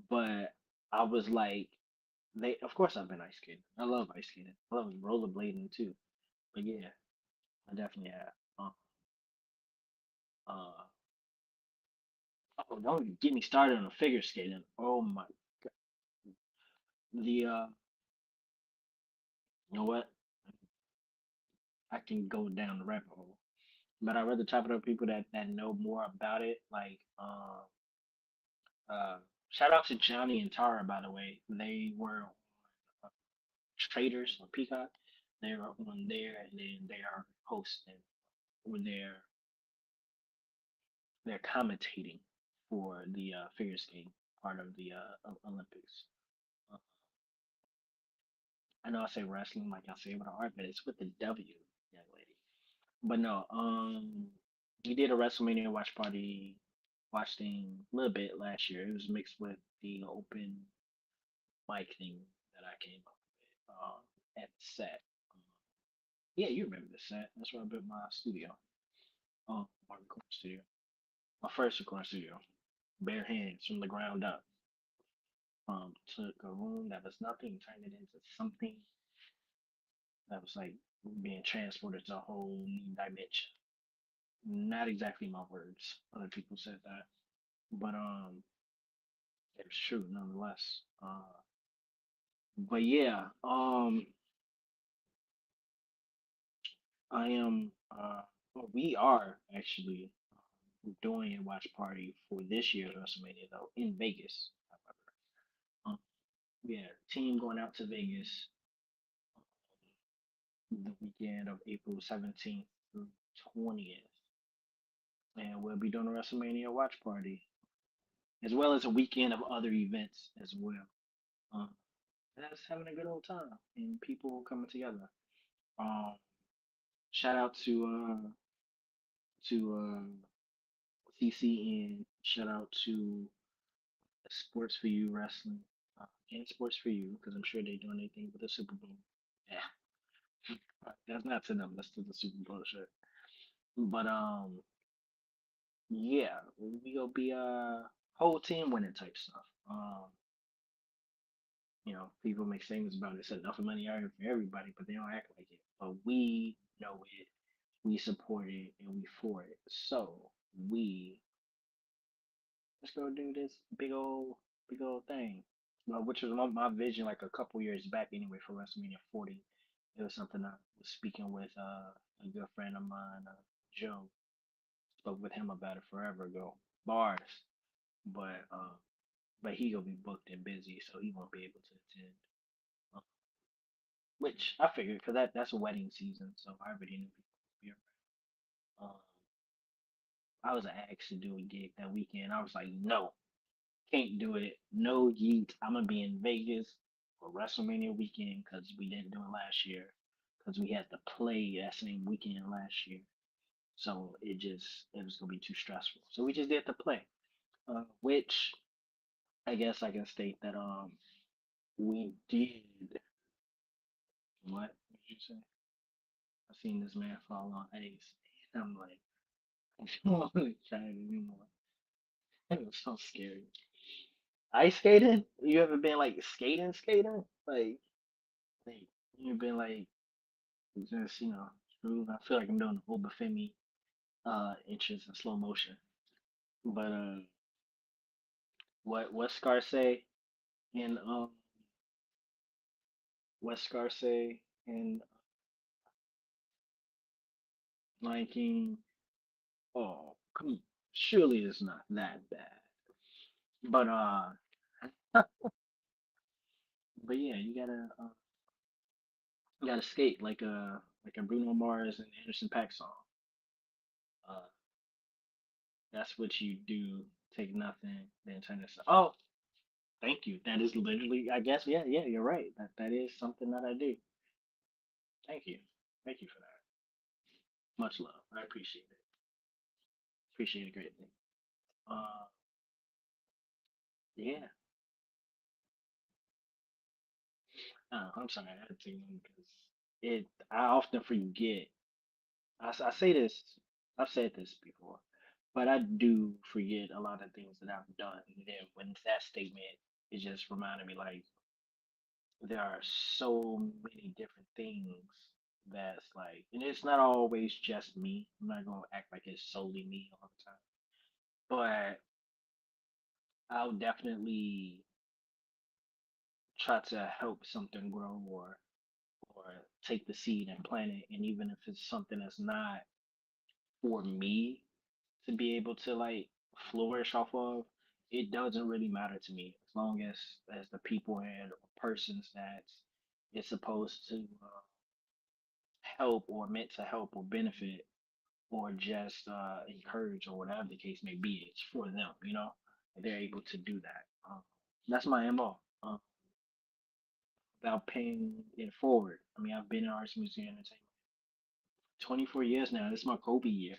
But I was like, they. Of course, I've been ice skating. I love ice skating. I love rollerblading too. But yeah, I definitely have. Uh, oh, don't get me started on the figure skating. Oh my god. The you know what? I can go down the rabbit hole. But I'd rather chop it up with people that know more about it. Like shout out to Johnny and Tara by the way. They were uh, traders on Peacock. They were on there and then they are hosting when they're commentating for the figure skating part of the Olympics. Uh, I know I say wrestling like I say with an art, but it's with the W, young lady. But no, we did a WrestleMania watch party, watch thing a little bit last year. It was mixed with the open mic thing that I came up with at the set. Um, yeah, you remember the set? That's where I built my studio, my recording studio, my first recording studio, bare hands from the ground up. Took a room that was nothing, turned it into something that was like being transported to a whole new dimension. Not exactly my words. Other people said that, but it was true nonetheless. But yeah, I am. Well, we are actually doing a watch party for this year's WrestleMania though in Vegas. However, we had a team going out to Vegas the weekend of April 17th through 20th, and we'll be doing a WrestleMania watch party as well as a weekend of other events as well. Um, that's having a good old time and people coming together. Um, shout out to CC and shout out to Sports for You Wrestling and Sports for You because I'm sure they're doing anything with the Super Bowl. Yeah, that's not to them. That's to the Super Bowl shirt. But yeah, we gonna be whole team winning type stuff. People make statements about it's enough money out here for everybody, but they don't act like it. But we know it, we support it, and we for it. So we let's go do this big old thing. Well, which was my vision like a couple years back anyway for WrestleMania 40. It was something I was speaking with a good friend of mine, Joe. Spoke with him about it forever ago. Bars, but he gonna be booked and busy, so he won't be able to attend. Uh, which I figured because that's a wedding season, so I already knew people would be around. I was asked to do a gig that weekend. I was like, no, can't do it. No yeet. I'm gonna be in Vegas for WrestleMania weekend because we didn't do it last year because we had to play that same weekend last year. So it was gonna be too stressful. So we just did the play, which I guess I can state that we did what did you say? I seen this man fall on ice, and I'm like, I don't want to try it anymore. It was so scary. Ice skating? You ever been like skating? Like you've been like just groove. I feel like I'm doing Obafemi inches in slow motion. But what Scar say in what Scar say in Lion King? Oh, come surely it's not that bad. But but yeah, you gotta skate like a Bruno Mars and Anderson .Paak song. Uh, that's what you do. Take nothing, then turn this. Oh, thank you. That is literally, I guess, yeah, you're right. That is something that I do. Thank you. Thank you for that. Much love. I appreciate it. Appreciate it greatly. Uh, yeah. I'm sorry, I had to take one because I often forget. I say this, I've said this before, but I do forget a lot of things that I've done. And then when that statement, it just reminded me like there are so many different things that's like, and it's not always just me. I'm not gonna act like it's solely me all the time, but I'll definitely try to help something grow or take the seed and plant it. And even if it's something that's not for me to be able to like flourish off of, it doesn't really matter to me as long as the people and persons that it's supposed to help or meant to help or benefit or just encourage or whatever the case may be. It's for them, and they're able to do that. That's my MO. About paying it forward. I mean, I've been in arts, music, and entertainment 24 years now. This is my Kobe year.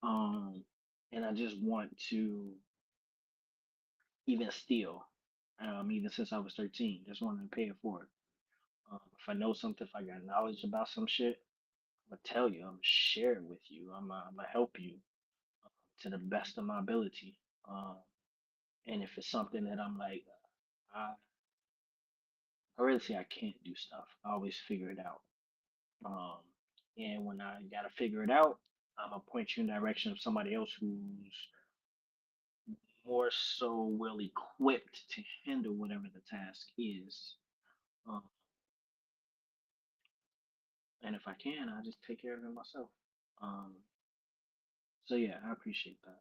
Um, and I just want to even still, even since I was 13, just wanted to pay it forward. If I know something, if I got knowledge about some shit, I'm gonna tell you. I'm gonna share it with you. I'm gonna help you to the best of my ability. Um, and if it's something that I'm like, I really say I can't do stuff. I always figure it out. Um, and when I gotta figure it out, I'm gonna point you in the direction of somebody else who's more so well equipped to handle whatever the task is. Um, and if I can, I just take care of it myself. Um, So yeah, I appreciate that.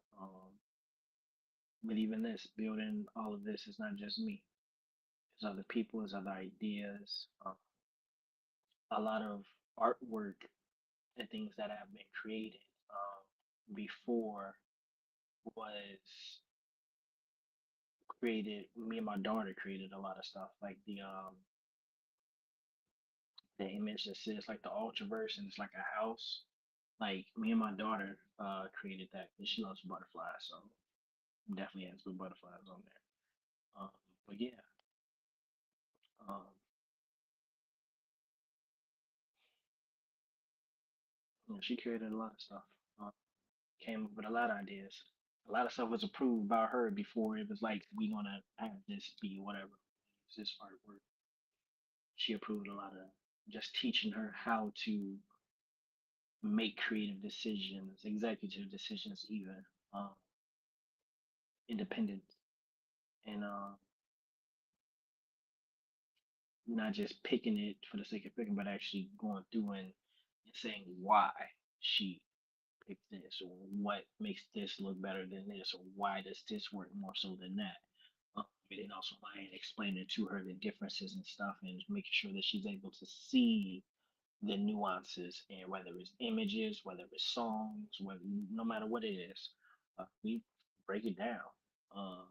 But even this, building all of this is not just me. There's other people, there's other ideas, a lot of artwork and things that have been created before was created. Me and my daughter created a lot of stuff, like the image that says like the Ultraverse and it's like a house. Like me and my daughter created that and she loves butterflies, so definitely has good butterflies on there. Um, but yeah, um, she created a lot of stuff. Uh, Came up with a lot of ideas. A lot of stuff was approved by her before it was like we gonna have this be whatever. It's this artwork. She approved a lot of just teaching her how to make creative decisions, executive decisions, even um, independent, and not just picking it for the sake of picking, but actually going through and saying why she picked this, or what makes this look better than this, or why does this work more so than that. And then also mind explaining to her the differences and stuff, and making sure that she's able to see the nuances, and whether it's images, whether it's songs, whether no matter what it is, we break it down, um,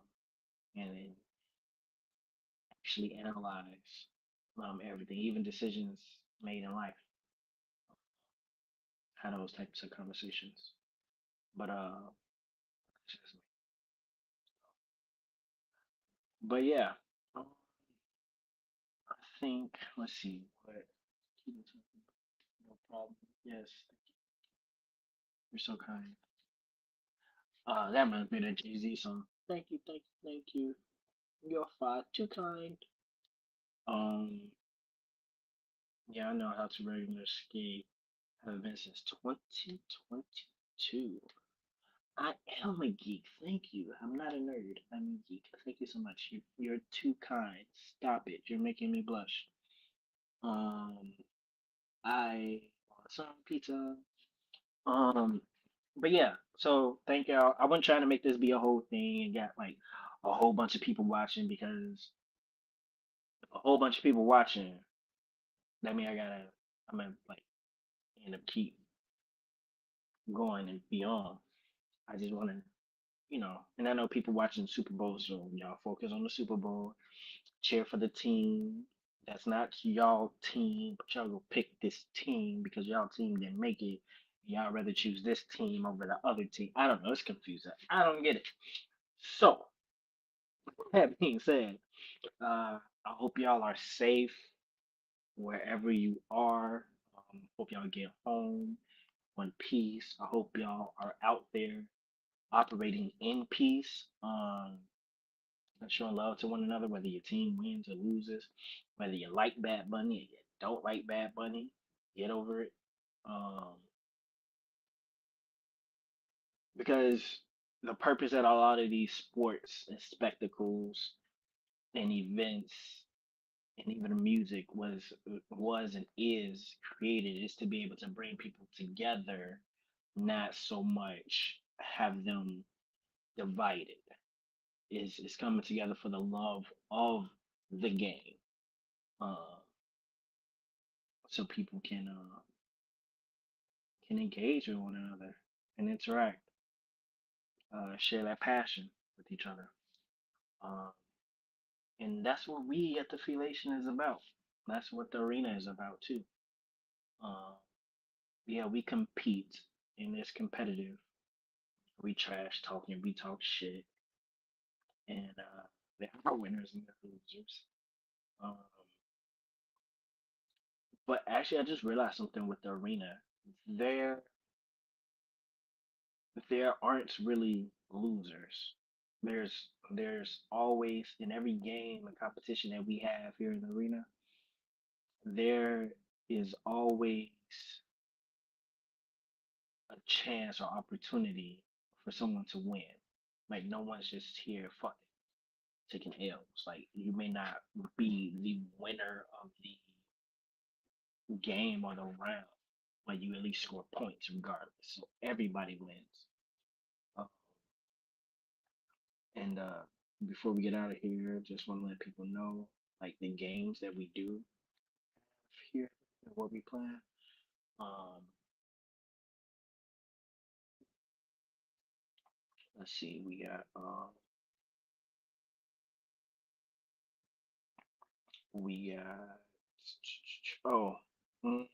and then actually analyze everything, even decisions made in life, have those types of conversations. But but yeah, um, I think let's see what. No problem. Yes, you're so kind. That reminds me of that Jay Z song. Thank you, thank you, thank you. You're far too kind. Um, yeah, I know how to regular skate. Have been since 2022. I am a geek. Thank you. I'm not a nerd. I'm a geek. Thank you so much. You're too kind. Stop it. You're making me blush. Um, I want some pizza. Um, but yeah. So thank y'all. I wasn't trying to make this be a whole thing and got like a whole bunch of people watching, because if a whole bunch of people watching, that mean I'm gonna like end up keep going and beyond. I just want to, and I know people watching Super Bowl, so y'all focus on the Super Bowl, cheer for the team. That's not y'all team, but y'all go pick this team because y'all team didn't make it. Y'all rather choose this team over the other team. I don't know. It's confusing. I don't get it. So, that being said, I hope y'all are safe wherever you are. Hope y'all get home one peace. I hope y'all are out there operating in peace, and showing love to one another, whether your team wins or loses, whether you like Bad Bunny or you don't like Bad Bunny, get over it. Um, because the purpose of a lot of these sports and spectacles and events and even music was and is created is to be able to bring people together, not so much have them divided. Is coming together for the love of the game, uh, so people can engage with one another and interact, share that passion with each other, uh, and that's what we at the Felation is about. That's what the arena is about too. Uh, yeah, we compete and it's competitive. We trash talking, we talk shit, and there are winners and there are losers. Um, but actually, I just realized something with the arena. There, there aren't really losers. There's always in every game and competition that we have here in the arena, there is always a chance or opportunity for someone to win. Like no one's just here fucking taking L's. Like you may not be the winner of the game or the round, but you at least score points regardless. So everybody wins. And before we get out of here, just want to let people know like the games that we do here and what we plan. Um, let's see, we got we oh mm,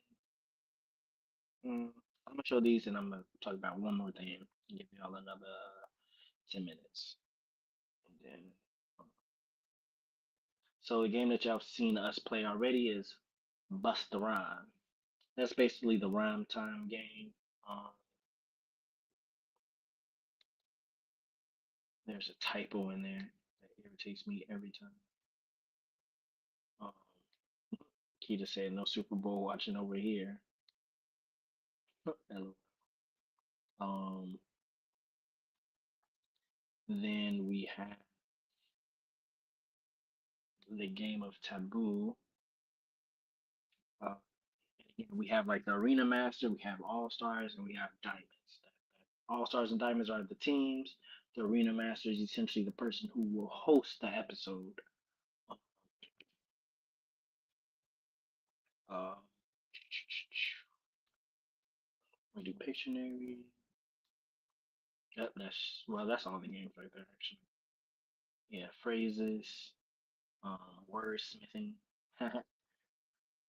mm, I'm gonna show these and I'm gonna talk about one more thing. Give y'all another 10 minutes, and then so the game that y'all seen us play already is Bust the Rhyme. That's basically the rhyme time game. Um, there's a typo in there that irritates me every time. Um, Keita said no Super Bowl watching over here. Hello. Um, then we have the game of Taboo. Uh, we have like the Arena Master, we have All Stars, and we have Diamonds. All Stars and Diamonds are the teams. The Arena Master is essentially the person who will host the episode. Uh, we do Pictionary. Yep, that's all the games right there actually. Yeah, phrases, wordsmithing.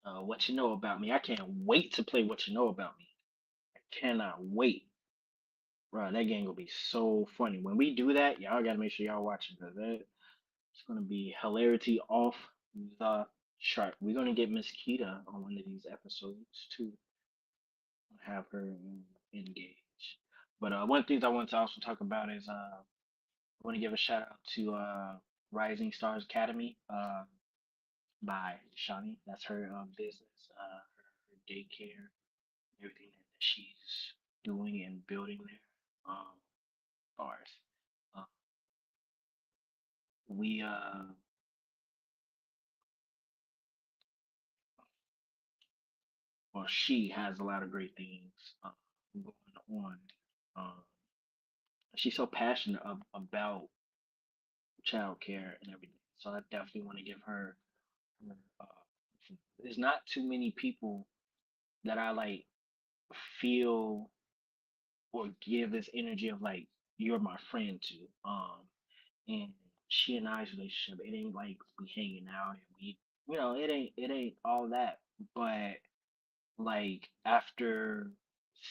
What you know about me? I can't wait to play What You Know About Me. I cannot wait. Bro, that game will be so funny. When we do that, y'all gotta make sure y'all watch it because it's gonna be hilarity off the chart. We're gonna get Miss Kita on one of these episodes too. Have her engage. But one of the things I want to also talk about is I want to give a shout out to Rising Stars Academy by Shani. That's her business, her daycare, everything that she's doing and building there. Bars. Uh, we well, she has a lot of great things going on. Um, she's so passionate about childcare and everything. So I definitely want to give her. There's not too many people that I like feel or give this energy of like you're my friend to. And she and I's relationship, it ain't like we hanging out and we, it ain't all that. But like after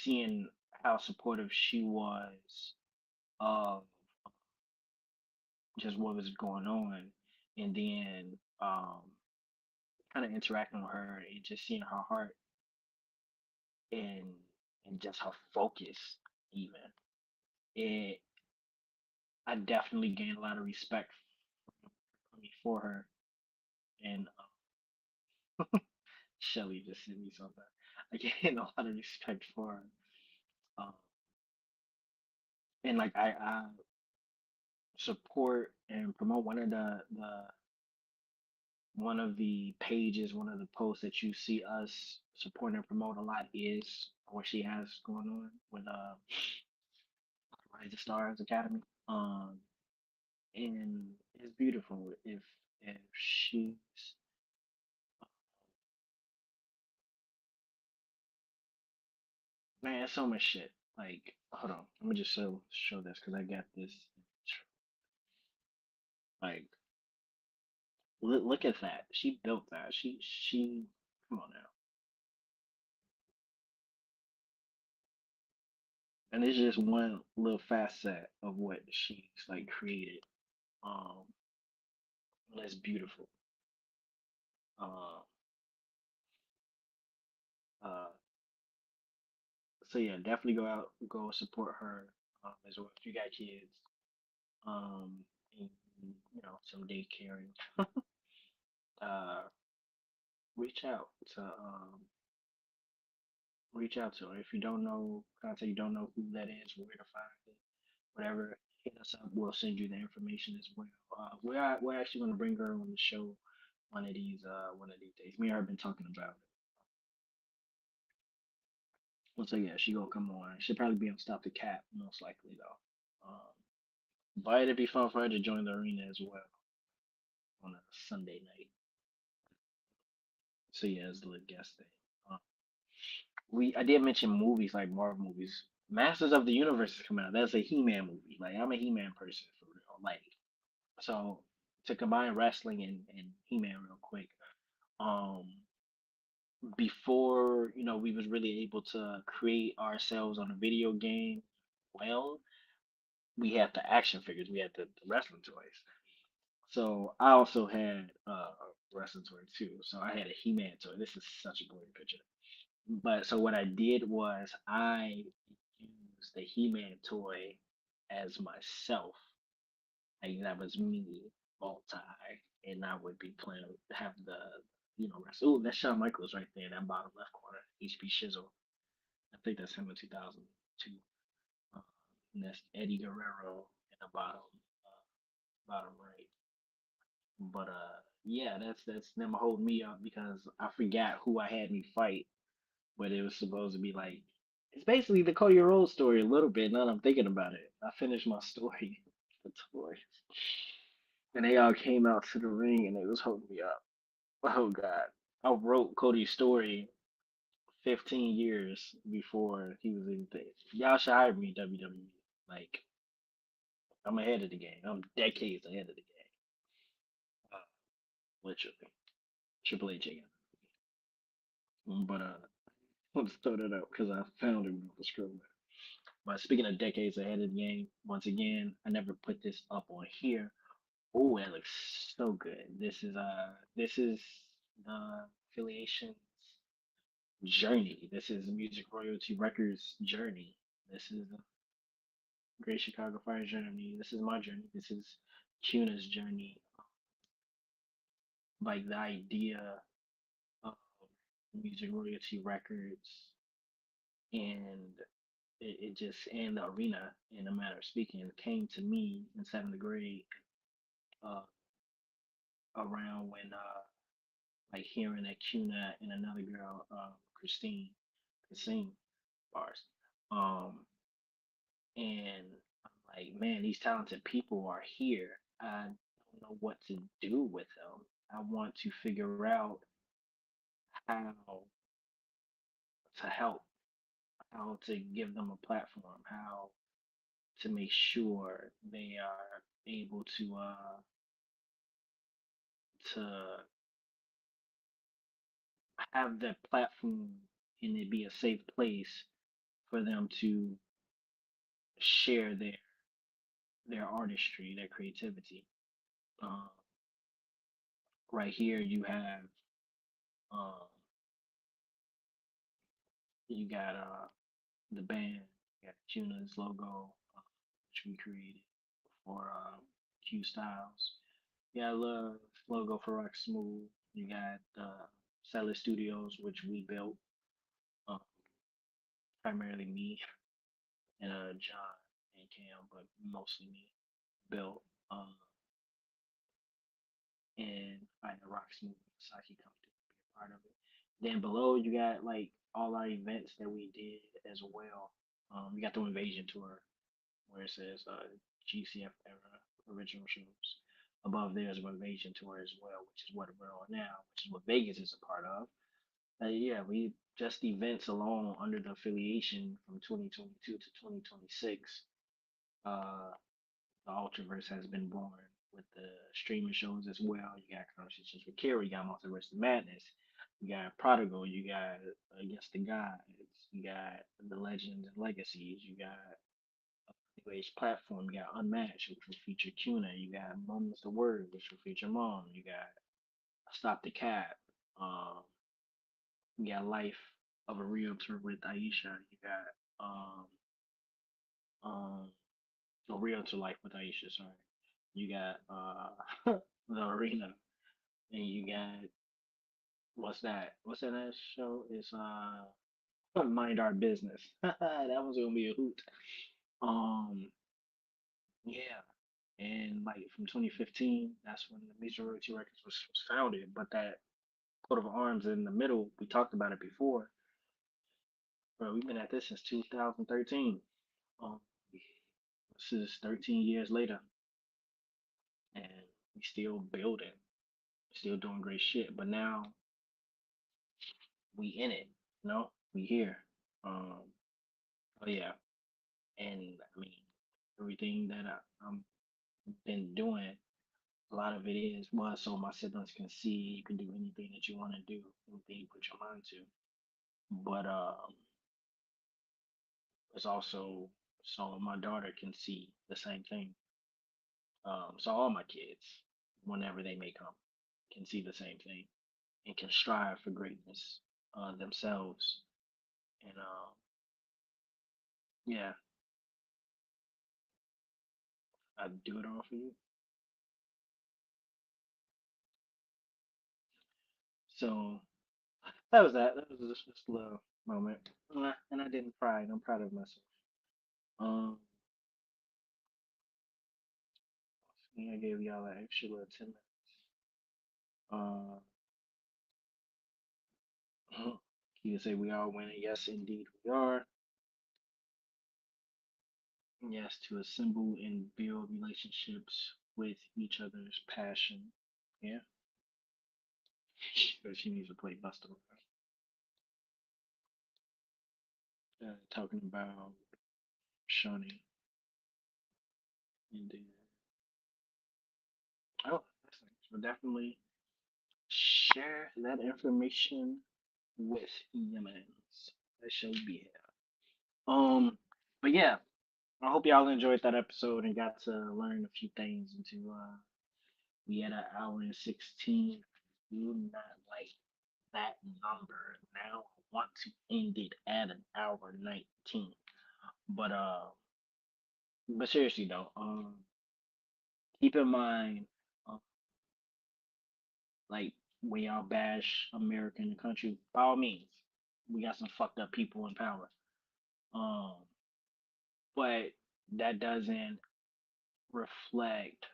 seeing how supportive she was of just what was going on, and then kind of interacting with her and just seeing her heart and and just her focus, even it, I definitely gained a lot of respect for her. And Shelly just sent me something. I gained a lot of respect for her. Um, and like I support and promote one of the pages, one of the posts that you see us support and promote a lot is what she has going on with Rise of Stars Academy. And it's beautiful if she's man, so much shit. Like, hold on, let me just show this because I got this. Like, look at that. She built that. She. Come on now. And it's just one little facet of what she's like created. Um, that's beautiful. Uh, uh. So yeah, definitely go support her as well if you got kids. And, some daycare. Uh, reach out to reach out to her. If you don't know contact, you don't know who that is, where to find it, whatever, hit us up. We'll send you the information as well. We're actually gonna bring her on the show one of these days. Me and her have been talking about it. Well, so yeah, she gonna come on. She'll probably be on Stop the Cap most likely though. But it'd be fun for her to join the arena as well on a Sunday night. So yeah, it's a little guest thing. Uh, I did mention movies like Marvel movies. Masters of the Universe is coming out. That's a He-Man movie. Like I'm a He-Man person for real. Like so to combine wrestling and He-Man real quick. Um, before we was really able to create ourselves on a video game, well, we had the action figures, we had the wrestling toys. So I also had a wrestling toy too. So I had a He-Man toy. This is such a boring picture. But so what I did was I used the He-Man toy as myself. Like that was me, multi, and I would be playing have the wrestle. Oh, that's Shawn Michaels right there in that bottom left corner. HP Shizzle. I think that's him in 2002. Uh, and that's Eddie Guerrero in the bottom right. But yeah, that's them holding me up because I forgot who I had me fight, but it was supposed to be like it's basically the Cody Rhodes story a little bit. Now that I'm thinking about it, I finished my story, the toys, and they all came out to the ring and they was holding me up. Oh God, I wrote Cody's story 15 years before he was even thing. Y'all should hire me, WWE. Like I'm ahead of the game. I'm decades ahead of the game. Uh, literally, Triple H again. But let's throw that up because I found it when I was scrolling. But speaking of decades ahead of the game, once again, I never put this up on here. Oh, that looks so good. This is the affiliation's journey. This is Music Royalty Records journey. This is the Great Chicago Fire journey. This is my journey. This is Cuna's journey. Like the idea of Music Royalty Records and it just and the arena in a matter of speaking came to me in seventh grade uh around when like hearing that Cuna and another girl Christine could sing bars and I'm like man these talented people are here. I don't know what to do with them. I want to figure out how to help, how to give them a platform, how to make sure they are able to have that platform and it be a safe place for them to share their artistry, their creativity. Um, right here, um, you got the band, you got Juna's logo, which we created for Q Styles. You got Love logo for Rock Smooth. You got Cellar Studios, which we built, uh, primarily me and John and Cam, but mostly me built. Um, and I Rock Smooth Saki come to be a part of it. Then below you got like all our events that we did as well. We got the Invasion tour where it says GCF era original shows. Above there is an Invasion tour as well, which is what we're on now, which is what Vegas is a part of. Yeah, we just events alone under the affiliation from 2022 to 2026. Uh, the Ultraverse has been born with the streaming shows as well. You got Conversations with Carrie, you got Multiverse of Madness, you got Prodigal, you got Against the Gods, you got The Legends and Legacies, you got New Age Platform, you got Unmatched, which will feature Cuna, you got Moments of Word, which will feature Mom, you got Stop the Cap, um, you got Life of a Realtor with Aisha, you got um, a Realtor Life with Aisha, sorry. You got the arena, and you got what's that? What's that last show? It's Mind Our Business. That was gonna be a hoot. Um, yeah, and like from 2015, that's when the Major Royalty Records was founded. But that coat of arms in the middle, we talked about it before. Bro, we've been at this since 2013. Um, This is 13 years later, and we still building, still doing great shit. But now we in it, we here. Um, oh yeah, and I mean everything that I'm been doing. A lot of it is well, so my siblings can see you can do anything that you want to do, anything you put your mind to. But it's also so my daughter can see the same thing. So all my kids, whenever they may come, can see the same thing and can strive for greatness themselves. And yeah, I do it all for you. So that was that. That was just a little moment, and I didn't cry. And I'm proud of myself. Um, I gave y'all an extra little 10 minutes. Uh, you can say we are winning. Yes, indeed, we are. Yes, to assemble and build relationships with each other's passion. Yeah, but she needs to play Buster. Talking about Shawnee and oh, that's nice. But definitely share that information with Yemens. That shall be here. But yeah, I hope y'all enjoyed that episode and got to learn a few things into we at an hour and 16. Do not like that number. Now I want to end it at an hour 19. But seriously though, keep in mind, uh, like when y'all bash America in the country, by all means, we got some fucked up people in power. Um, but that doesn't reflect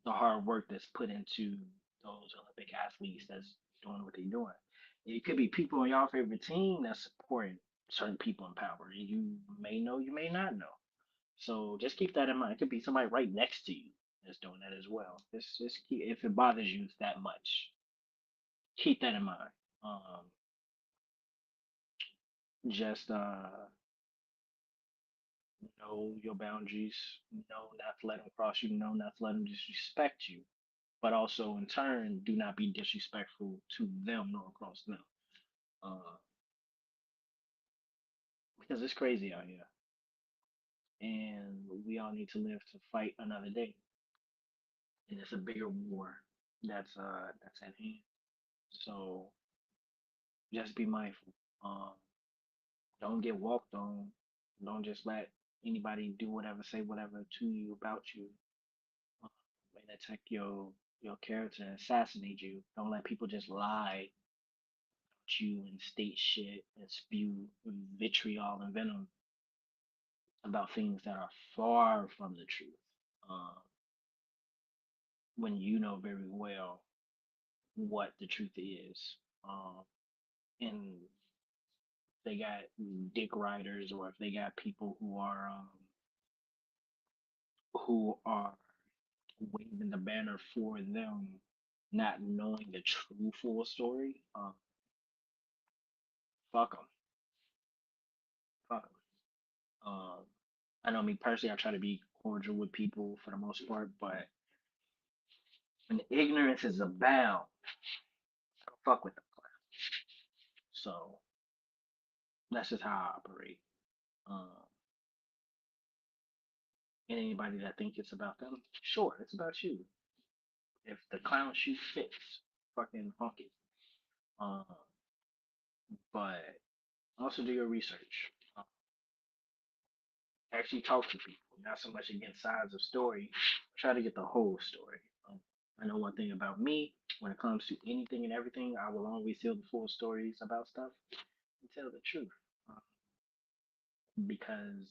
the hard work that's put into those Olympic athletes that's doing what they're doing. It could be people on y'all favorite team that's supporting certain people in power. You may know, you may not know. So just keep that in mind. It could be somebody right next to you that's doing that as well. Just keep, if it bothers you that much, keep that in mind. Um, just know your boundaries. Know not to let them cross you. Know not to let them disrespect you. But also, in turn, do not be disrespectful to them nor across them. Uh, because it's crazy out here, and we all need to live to fight another day. And it's a bigger war that's at hand. So just be mindful. Um, don't get walked on. Don't just let anybody do whatever, say whatever to you about you, uh, and attack your character and assassinate you. Don't let people just lie about you and state shit and spew vitriol and venom about things that are far from the truth. Um, when you know very well what the truth is. And they got dick riders, or if they got people who are waving the banner for them, not knowing the true full story, fuck them, fuck them. I know me personally, I try to be cordial with people for the most part, but when ignorance is abound, I don't fuck with them. So that's just how I operate. Um, and anybody that think it's about them, sure, it's about you. If the clown shoe fits, fucking honk it. Uh, but also do your research. Actually talk to people, not so much against sides of story. Try to get the whole story. I know one thing about me: when it comes to anything and everything, I will always tell the full stories about stuff and tell the truth, uh, because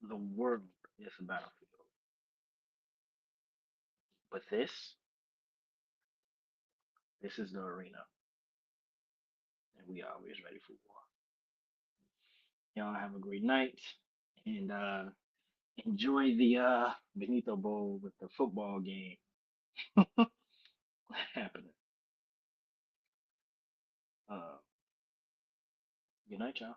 the world is a battlefield. But this is the arena, and we are always ready for war. Y'all have a great night, and enjoy the Benito Bowl with the football game happening. Uh, good night, y'all.